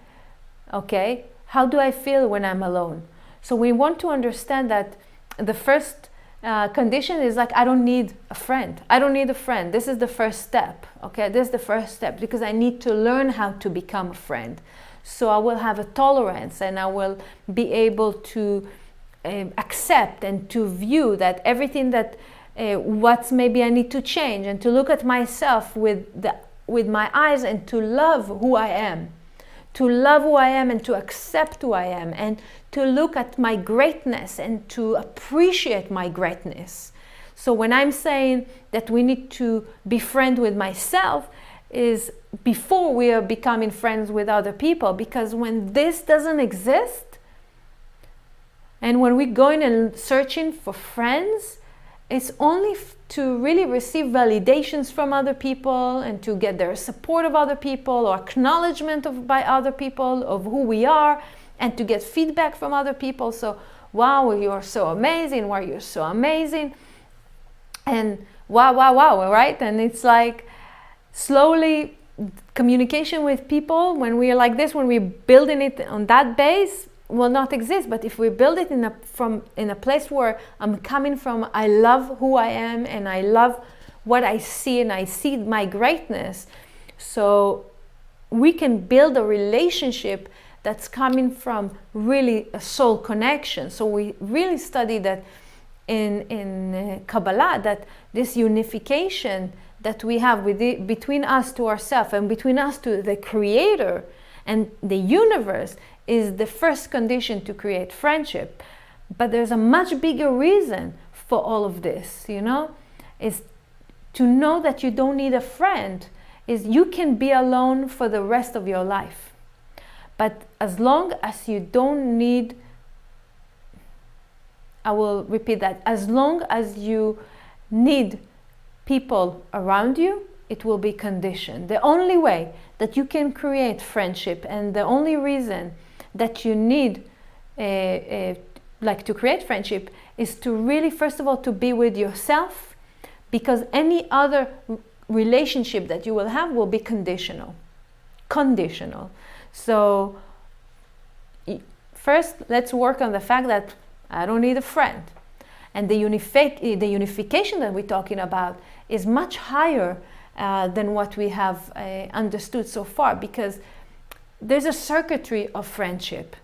okay, how do I feel when I'm alone? So we want to understand that the first condition is like, I don't need a friend. I don't need a friend. This is the first step, okay? This is the first step, because I need to learn how to become a friend. So I will have a tolerance, and I will be able to accept and to view that everything that what's maybe I need to change, and to look at myself with my eyes, and to love who I am. To love who I am, and to accept who I am, and to look at my greatness and to appreciate my greatness. So when I'm saying that we need to be friends with myself, is before we are becoming friends with other people, because when this doesn't exist, and when we're going and searching for friends, it's only to really receive validations from other people, and to get their support of other people, or acknowledgement by other people of who we are, and to get feedback from other people. So, wow, you're so amazing, wow, you're so amazing, and wow, right? And it's like slowly communication with people, when we are like this, when we're building it on that base, will not exist. But if we build it in a place where I'm coming from, I love who I am, and I love what I see, and I see my greatness, so we can build a relationship that's coming from really a soul connection. So we really study that in Kabbalah, that this unification that we have between us to ourselves, and between us to the Creator and the universe, is the first condition to create friendship. But there's a much bigger reason for all of this, is to know that you don't need a friend, is you can be alone for the rest of your life. But as long as you don't need, I will repeat that, as long as you need people around you, it will be conditioned. The only way that you can create friendship, and the only reason that you need to create friendship, is to really, first of all, to be with yourself, because any other relationship that you will have will be conditional. So first, let's work on the fact that I don't need a friend. And the unification that we're talking about is much higher than what we have understood so far, because there's a circuitry of friendship.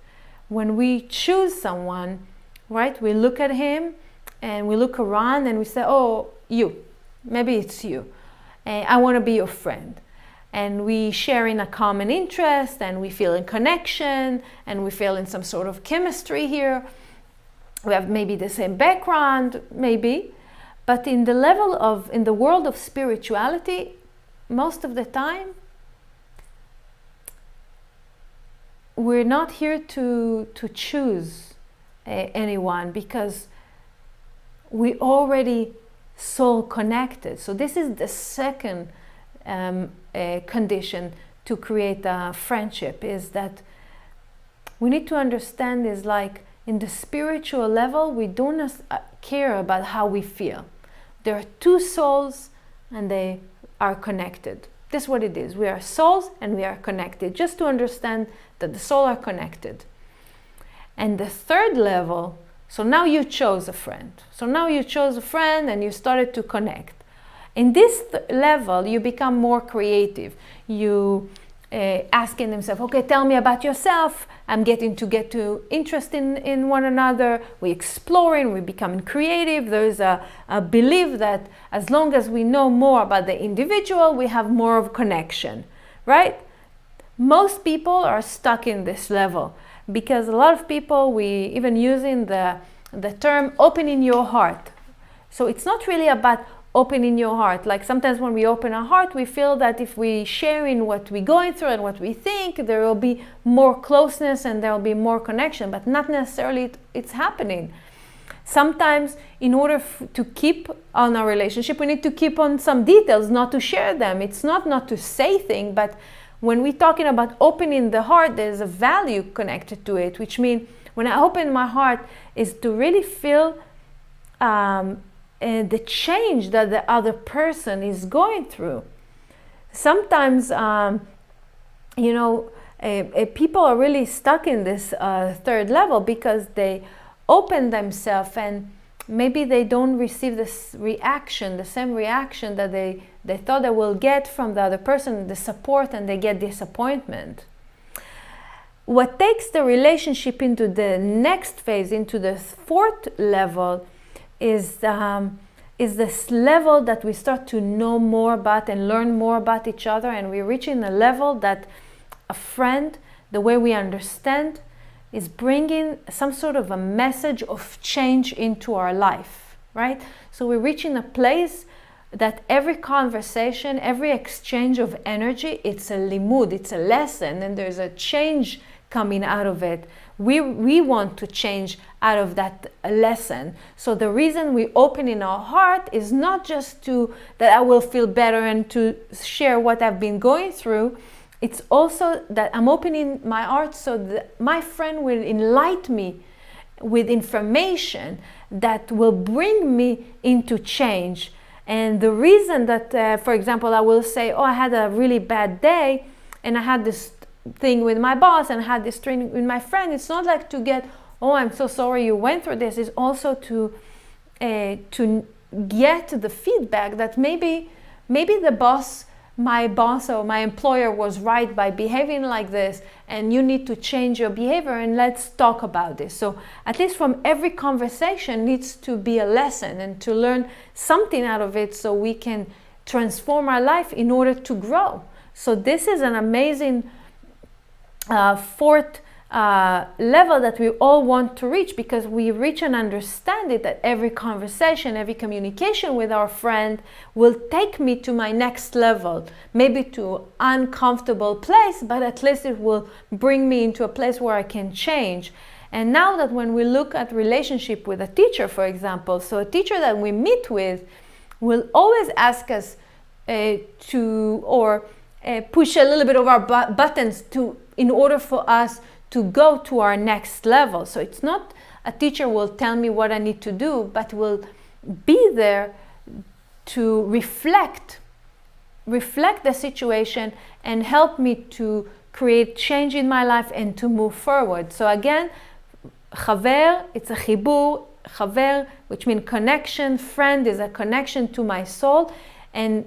When we choose someone, right, we look at him and we look around and we say, oh, maybe it's you. I want to be your friend. And we share in a common interest, and we feel in connection, and we feel in some sort of chemistry here. We have maybe the same background, maybe. But in the world of spirituality, most of the time, we're not here to choose anyone, because we already soul connected. So this is the second condition to create a friendship, is that we need to understand is like, in the spiritual level, we don't care about how we feel. There are two souls, and they are connected. That's what it is. We are souls, and we are connected. Just to understand that the souls are connected. And the third level, so now you chose a friend. And you started to connect. In this level, you become more creative. You asking themselves, okay, tell me about yourself. I'm getting to interest in one another. We're exploring, we're becoming creative. There's a belief that as long as we know more about the individual, we have more of connection, right? Most people are stuck in this level, because a lot of people, we even using the term opening your heart. So it's not really about opening your heart. Like sometimes when we open our heart, we feel that if we share in what we're going through and what we think, there will be more closeness and there will be more connection, but not necessarily it's happening. Sometimes in order to keep on our relationship, we need to keep on some details, not to share them. It's not to say things, but when we're talking about opening the heart, there's a value connected to it, which means when I open my heart is to really feel the change that the other person is going through. sometimes, people are really stuck in this third level because they open themselves and maybe they don't receive this reaction, the same reaction that they thought they will get from the other person, the support, and they get disappointment. What takes the relationship into the next phase, into the fourth level, is this level that we start to know more about and learn more about each other, and we're reaching a level that a friend, the way we understand, is bringing some sort of a message of change into our life, right? So we're reaching a place that every conversation, every exchange of energy, it's a limud, it's a lesson, and there's a change coming out of it. We want to change out of that lesson. So the reason we open in our heart is not just that I will feel better and to share what I've been going through. It's also that I'm opening my heart so that my friend will enlighten me with information that will bring me into change. And the reason that, for example, I will say, I had a really bad day and I had this thing with my boss and I had this thing with my friend, it's not like to get, I'm so sorry you went through this. It's also to get the feedback that maybe my boss or my employer was right by behaving like this, and you need to change your behavior, and let's talk about this. So at least from every conversation needs to be a lesson and to learn something out of it so we can transform our life in order to grow. So this is an amazing fourth level that we all want to reach, because we reach and understand it that every conversation, every communication with our friend will take me to my next level, maybe to an uncomfortable place, but at least it will bring me into a place where I can change. And now that when we look at relationship with a teacher, for example, so a teacher that we meet with will always ask us to push a little bit of our buttons in order for us to go to our next level. So it's not a teacher will tell me what I need to do, but will be there to reflect the situation and help me to create change in my life and to move forward. So again, chaver, it's a chibur, chaver, which means connection. Friend is a connection to my soul, and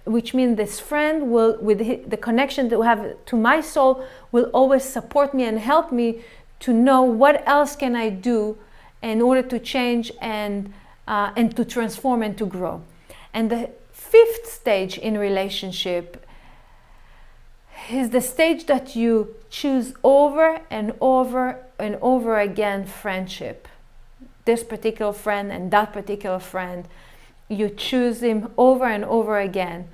which means this friend will, with the connection that we have to my soul, will always support me and help me to know what else can I do in order to change and to transform and to grow. And the fifth stage in relationship is the stage that you choose over and over and over again friendship. This particular friend and that particular friend, you choose him over and over again.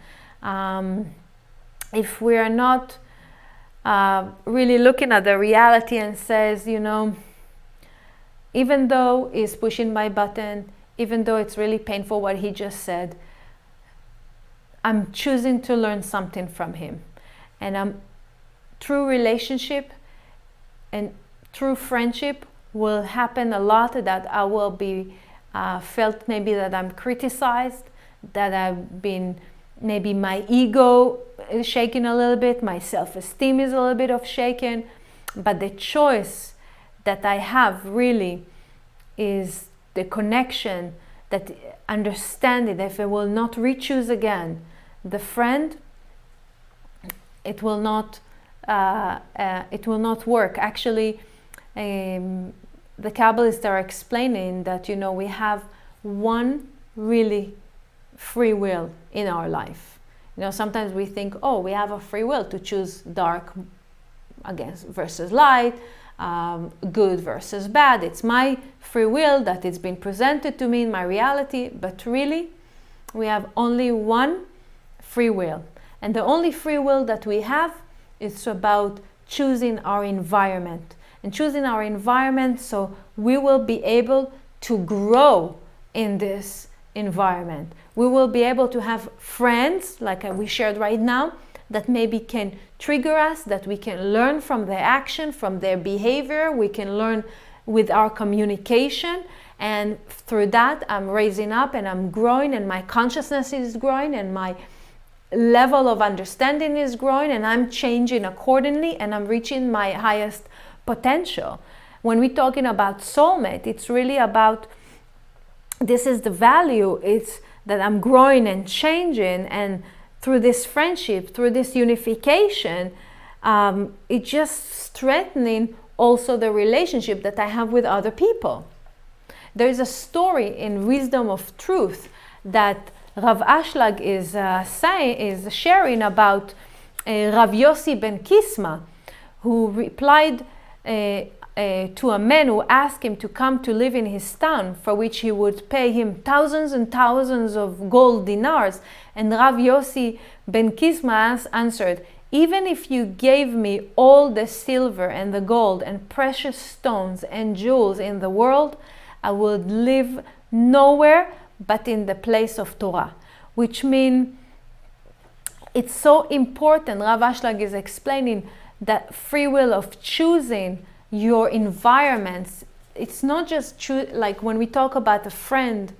If we are not really looking at the reality and says, even though he's pushing my button, even though it's really painful what he just said, I'm choosing to learn something from him. And true relationship and true friendship will happen a lot that I will be felt maybe that I'm criticized, that I've been, maybe my ego is shaken a little bit, my self-esteem is a little bit of shaken, but the choice that I have really is the connection, that understanding that if I will not re-choose again the friend, it will not work. Actually, the Kabbalists are explaining that we have one really free will in our life. Sometimes we think, we have a free will to choose dark versus light, good versus bad. It's my free will that it's been presented to me in my reality, but really we have only one free will. And the only free will that we have is about choosing our environment. And choosing our environment so we will be able to grow in this environment. We will be able to have friends, like we shared right now, that maybe can trigger us, that we can learn from their action, from their behavior. We can learn with our communication, and through that I'm raising up and I'm growing, and my consciousness is growing, and my level of understanding is growing, and I'm changing accordingly, and I'm reaching my highest potential. When we're talking about soulmate, it's really about, this is the value, it's that I'm growing and changing, and through this friendship, through this unification, it's just strengthening also the relationship that I have with other people. There is a story in Wisdom of Truth that Rav Ashlag is sharing about Rav Yossi ben Kisma, who replied to a man who asked him to come to live in his town, for which he would pay him thousands and thousands of gold dinars. And Rav Yossi ben Kisma answered, "Even if you gave me all the silver and the gold and precious stones and jewels in the world, I would live nowhere but in the place of Torah." Which means it's so important. Rav Ashlag is explaining that free will of choosing your environments. It's not just like when we talk about a friend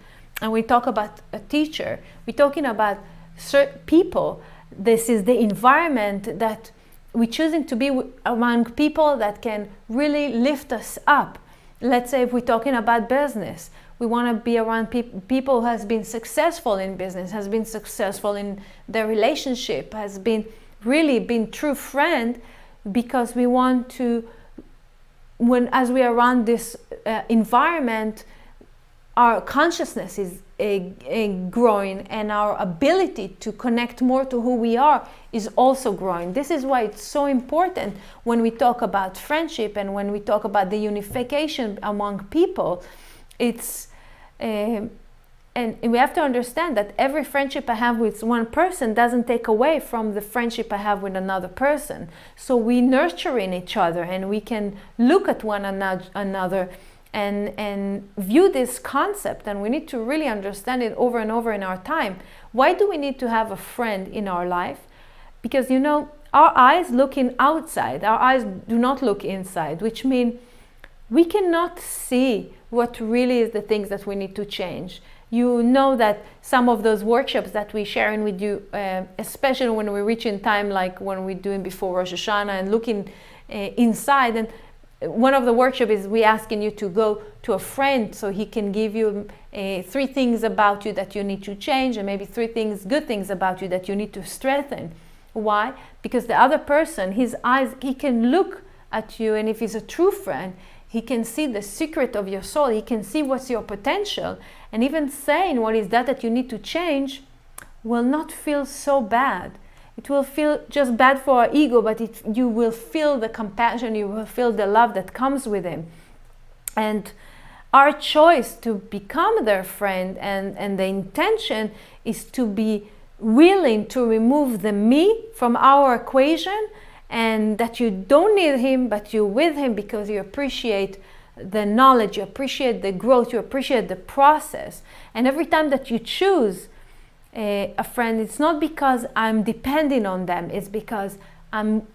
and we talk about a teacher, we're talking about certain people. This is the environment that we're choosing to be among people that can really lift us up. Let's say if we're talking about business, we want to be around people who has been successful in business, has been successful in their relationship, has been really been true friend, because we want to, as we are around this environment, our consciousness is growing, and our ability to connect more to who we are is also growing. This is why it's so important when we talk about friendship and when we talk about the unification among people. It's and we have to understand that every friendship I have with one person doesn't take away from the friendship I have with another person. So we nurture in each other, and we can look at one another and view this concept, and we need to really understand it over and over in our time. Why do we need to have a friend in our life? Because, you know, our eyes looking outside, our eyes do not look inside, which means we cannot see what really is the things that we need to change. You know that some of those workshops that we're sharing with you, especially when we reach in time, like when we're doing before Rosh Hashanah and looking inside, and one of the workshops is we asking you to go to a friend so he can give you 3 things about you that you need to change, and maybe 3 good things about you that you need to strengthen. Why? Because the other person, his eyes, he can look at you, and if he's a true friend, he can see the secret of your soul. He can see what's your potential. And even saying what is that you need to change will not feel so bad. It will feel just bad for our ego, but you will feel the compassion, you will feel the love that comes with him. And our choice to become their friend and the intention is to be willing to remove the me from our equation, and that you don't need him, but you're with him because you appreciate the knowledge, you appreciate the growth, you appreciate the process. And every time that you choose a friend, it's not because I'm depending on them, it's because I'm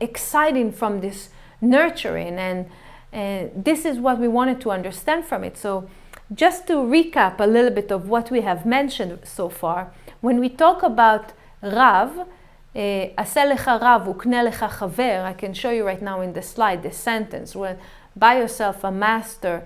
excited from this nurturing, and this is what we wanted to understand from it. So just to recap a little bit of what we have mentioned so far, when we talk about Rav, עשה לך רב וקנה לך חבר, I can show you right now in the slide this sentence, where buy yourself a master,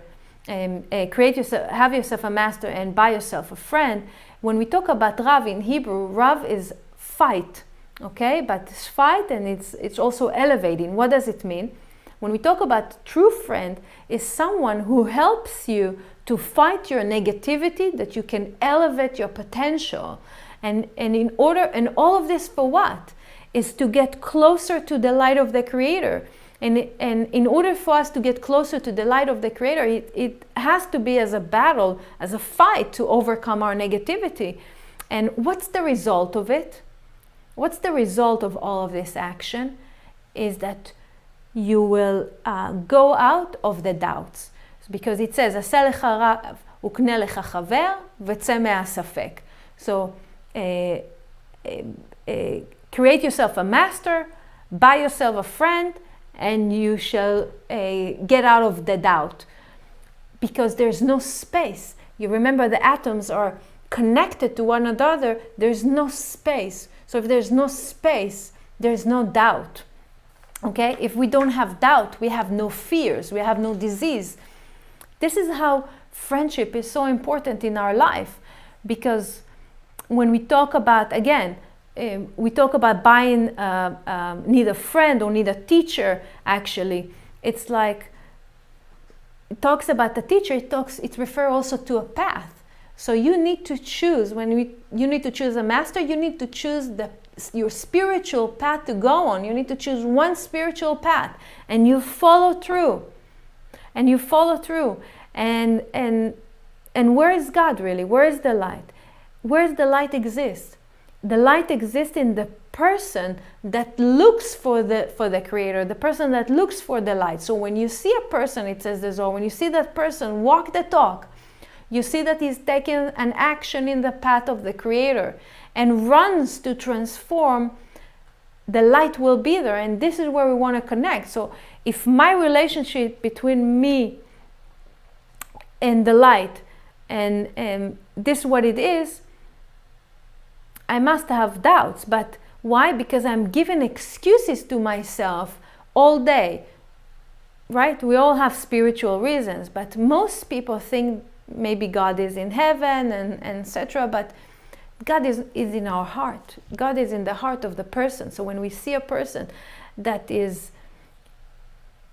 have yourself a master and buy yourself a friend. When we talk about Rav in Hebrew, Rav is fight, okay? But it's fight, and it's also elevating. What does it mean? When we talk about true friend, is someone who helps you to fight your negativity, that you can elevate your potential. And all of this for what? Is to get closer to the light of the Creator. And in order for us to get closer to the light of the Creator, it has to be as a battle, as a fight to overcome our negativity. And what's the result of it? What's the result of all of this action? Is that you will go out of the doubts. Because it says, עשה לך רב וקנה לך חבר וצא מהספק. So, create yourself a master, buy yourself a friend, and you shall get out of the doubt, because there's no space. You remember the atoms are connected to one another, there's no space. So if there's no space, there's no doubt. Okay? If we don't have doubt, we have no fears, we have no disease. This is how friendship is so important in our life, because when we talk about, again, we talk about buying, need a friend or need a teacher, actually, it's like, it talks about the teacher, it refers also to a path. So you need to choose, you need to choose a master, you need to choose your spiritual path to go on. You need to choose one spiritual path, and you follow through. And you follow through. And where is God really? Where is the light? Where does the light exist? The light exists in the person that looks for the Creator, the person that looks for the light. So when you see a person, it says the Zohar, when you see that person walk the talk, you see that he's taking an action in the path of the Creator and runs to transform, the light will be there. And this is where we want to connect. So if my relationship between me and the light, and this is what it is, I must have doubts. But why? Because I'm giving excuses to myself all day, right? We all have spiritual reasons, but most people think maybe God is in heaven and etc. But God is in our heart. God is in the heart of the person. So when we see a person that is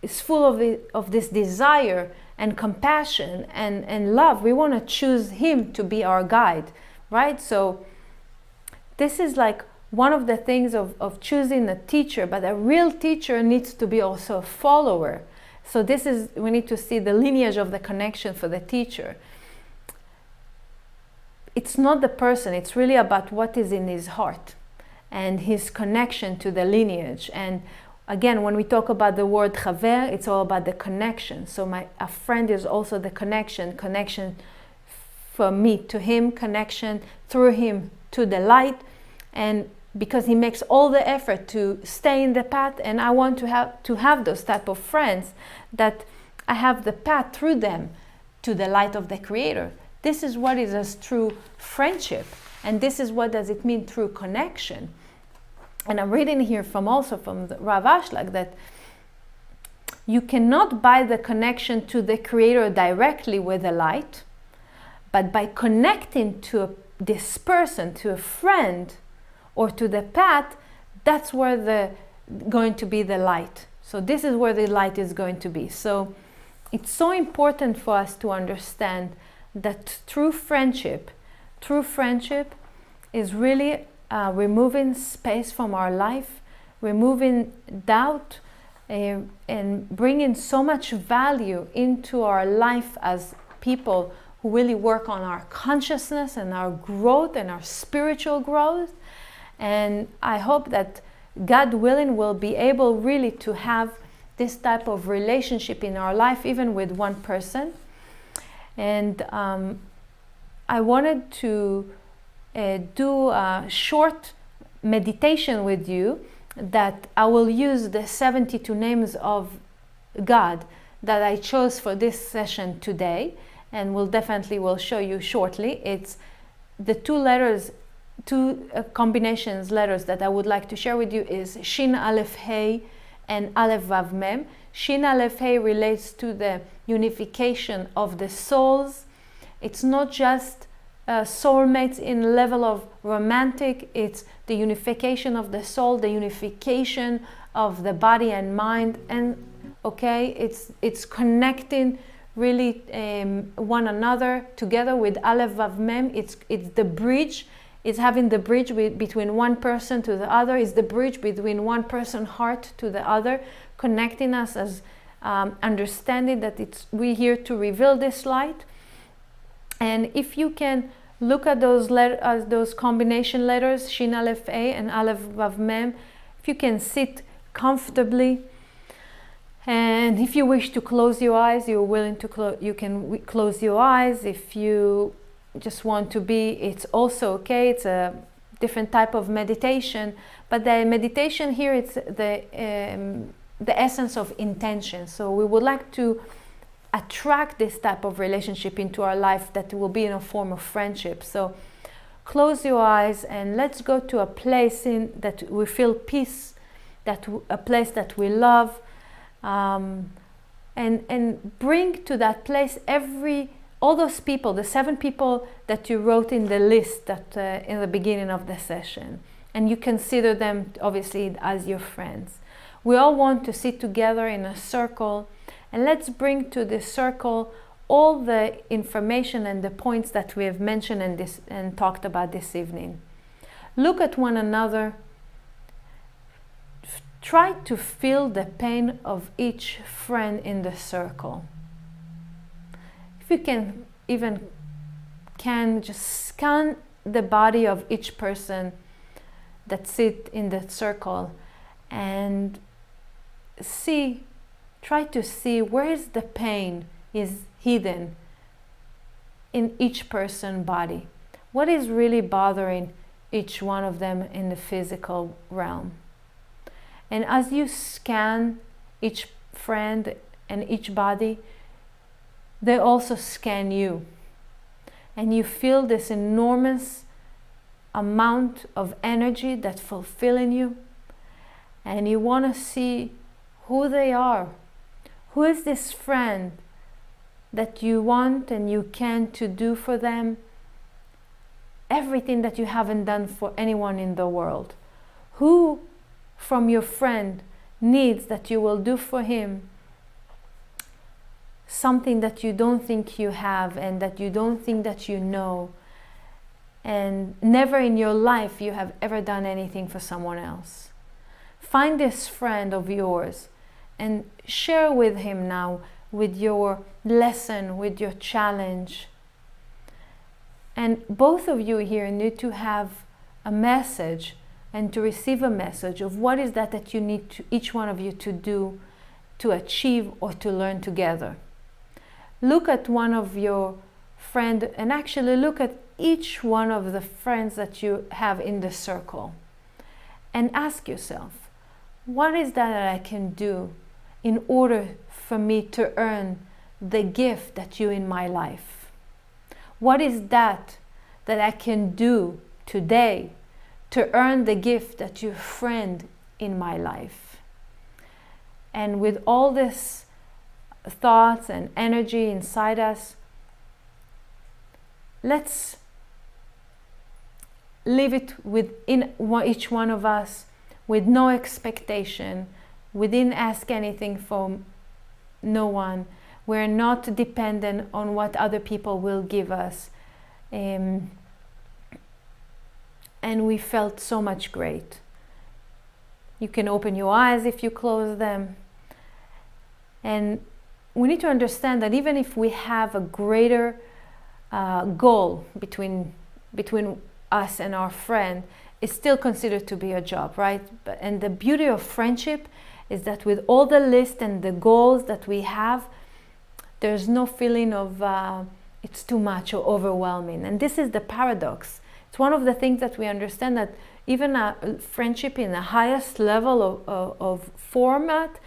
full of this desire and compassion and love, we want to choose him to be our guide, right? So this is like one of the things of choosing a teacher, but a real teacher needs to be also a follower. So this is, we need to see the lineage of the connection for the teacher. It's not the person, it's really about what is in his heart and his connection to the lineage. And again, when we talk about the word chaver, it's all about the connection. So a friend is also the connection from me to him, connection through him to the light. And because he makes all the effort to stay in the path, and I want to have those type of friends that I have the path through them to the light of the Creator. This is what is a true friendship, and this is what does it mean true connection. And I'm reading here from the Rav Ashlag that you cannot buy the connection to the Creator directly with the light, but by connecting to this person, to a friend, or to the path, that's where going to be the light. So this is where the light is going to be. So it's so important for us to understand that true friendship is really removing space from our life, removing doubt, and bringing so much value into our life as people who really work on our consciousness and our growth and our spiritual growth. And I hope that God willing we'll be able really to have this type of relationship in our life, even with one person. And I wanted to do a short meditation with you that I will use the 72 names of God that I chose for this session today, and will show you shortly. It's the two combinations letters that I would like to share with you is Shin Aleph Hey and Aleph Vav Mem. Shin Aleph Hey relates to the unification of the souls. It's not just soulmates in level of romantic, it's the unification of the soul, the unification of the body and mind, and okay, it's connecting really one another together with Aleph Vav Mem. It's the bridge. It's having the bridge between one person to the other. It's the bridge between one person's heart to the other, connecting us as understanding that we're here to reveal this light. And if you can look at those combination letters, Shin Aleph A and Aleph Vav Mem, if you can sit comfortably, and if you wish to close your eyes, you're willing to you can close your eyes. If you just want to be, it's also okay. It's a different type of meditation, but the meditation here, it's the essence of intention. So we would like to attract this type of relationship into our life that will be in a form of friendship. So close your eyes and let's go to a place in that we feel peace, a place that we love, and bring to that place all those people, the 7 people that you wrote in the list that in the beginning of the session, and you consider them obviously as your friends. We all want to sit together in a circle, and let's bring to this circle all the information and the points that we have mentioned and talked about this evening. Look at one another. Try to feel the pain of each friend in the circle. If you can just scan the body of each person that sit in that circle and try to see where is the pain is hidden in each person's body. What is really bothering each one of them in the physical realm? And as you scan each friend and each body, they also scan you. And you feel this enormous amount of energy that's fulfilling you. And you want to see who they are. Who is this friend that you want and you can to do for them everything that you haven't done for anyone in the world? Who from your friend needs that you will do for him something that you don't think you have and that you don't think that you know, and never in your life you have ever done anything for someone else? Find this friend of yours and share with him now, with your lesson, with your challenge. And both of you here need to have a message and to receive a message of what is that you need to, each one of you, to do, to achieve or to learn together. Look at one of your friends and actually look at each one of the friends that you have in the circle and ask yourself, what is that I can do in order for me to earn the gift that you in my life? What is that I can do today to earn the gift that your friend in my life? And with all this thoughts and energy inside us, let's leave it within each one of us with no expectation. We didn't ask anything from no one. We're not dependent on what other people will give us. And we felt so much great. You can open your eyes if you close them. And we need to understand that even if we have a greater goal between us and our friend, it's still considered to be a job, right? And the beauty of friendship is that with all the list and the goals that we have, there's no feeling of it's too much or overwhelming. And this is the paradox. It's one of the things that we understand, that even a friendship in the highest level of format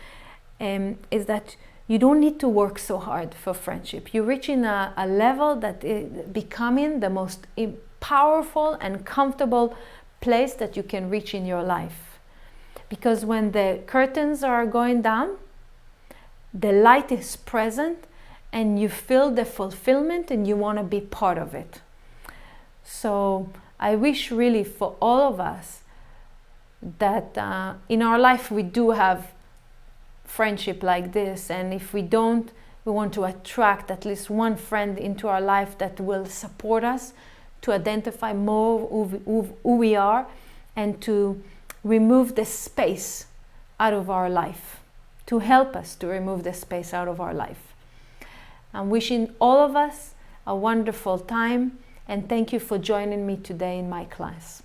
is that you don't need to work so hard for friendship. You reach in a level that is becoming the most powerful and comfortable place that you can reach in your life. Because when the curtains are going down, the light is present and you feel the fulfillment and you want to be part of it. So I wish really for all of us that in our life we do have friendship like this, and if we don't, we want to attract at least one friend into our life that will support us to identify more who we are and to remove the space out of our life, to help us to remove the space out of our life. I'm wishing all of us a wonderful time, and thank you for joining me today in my class.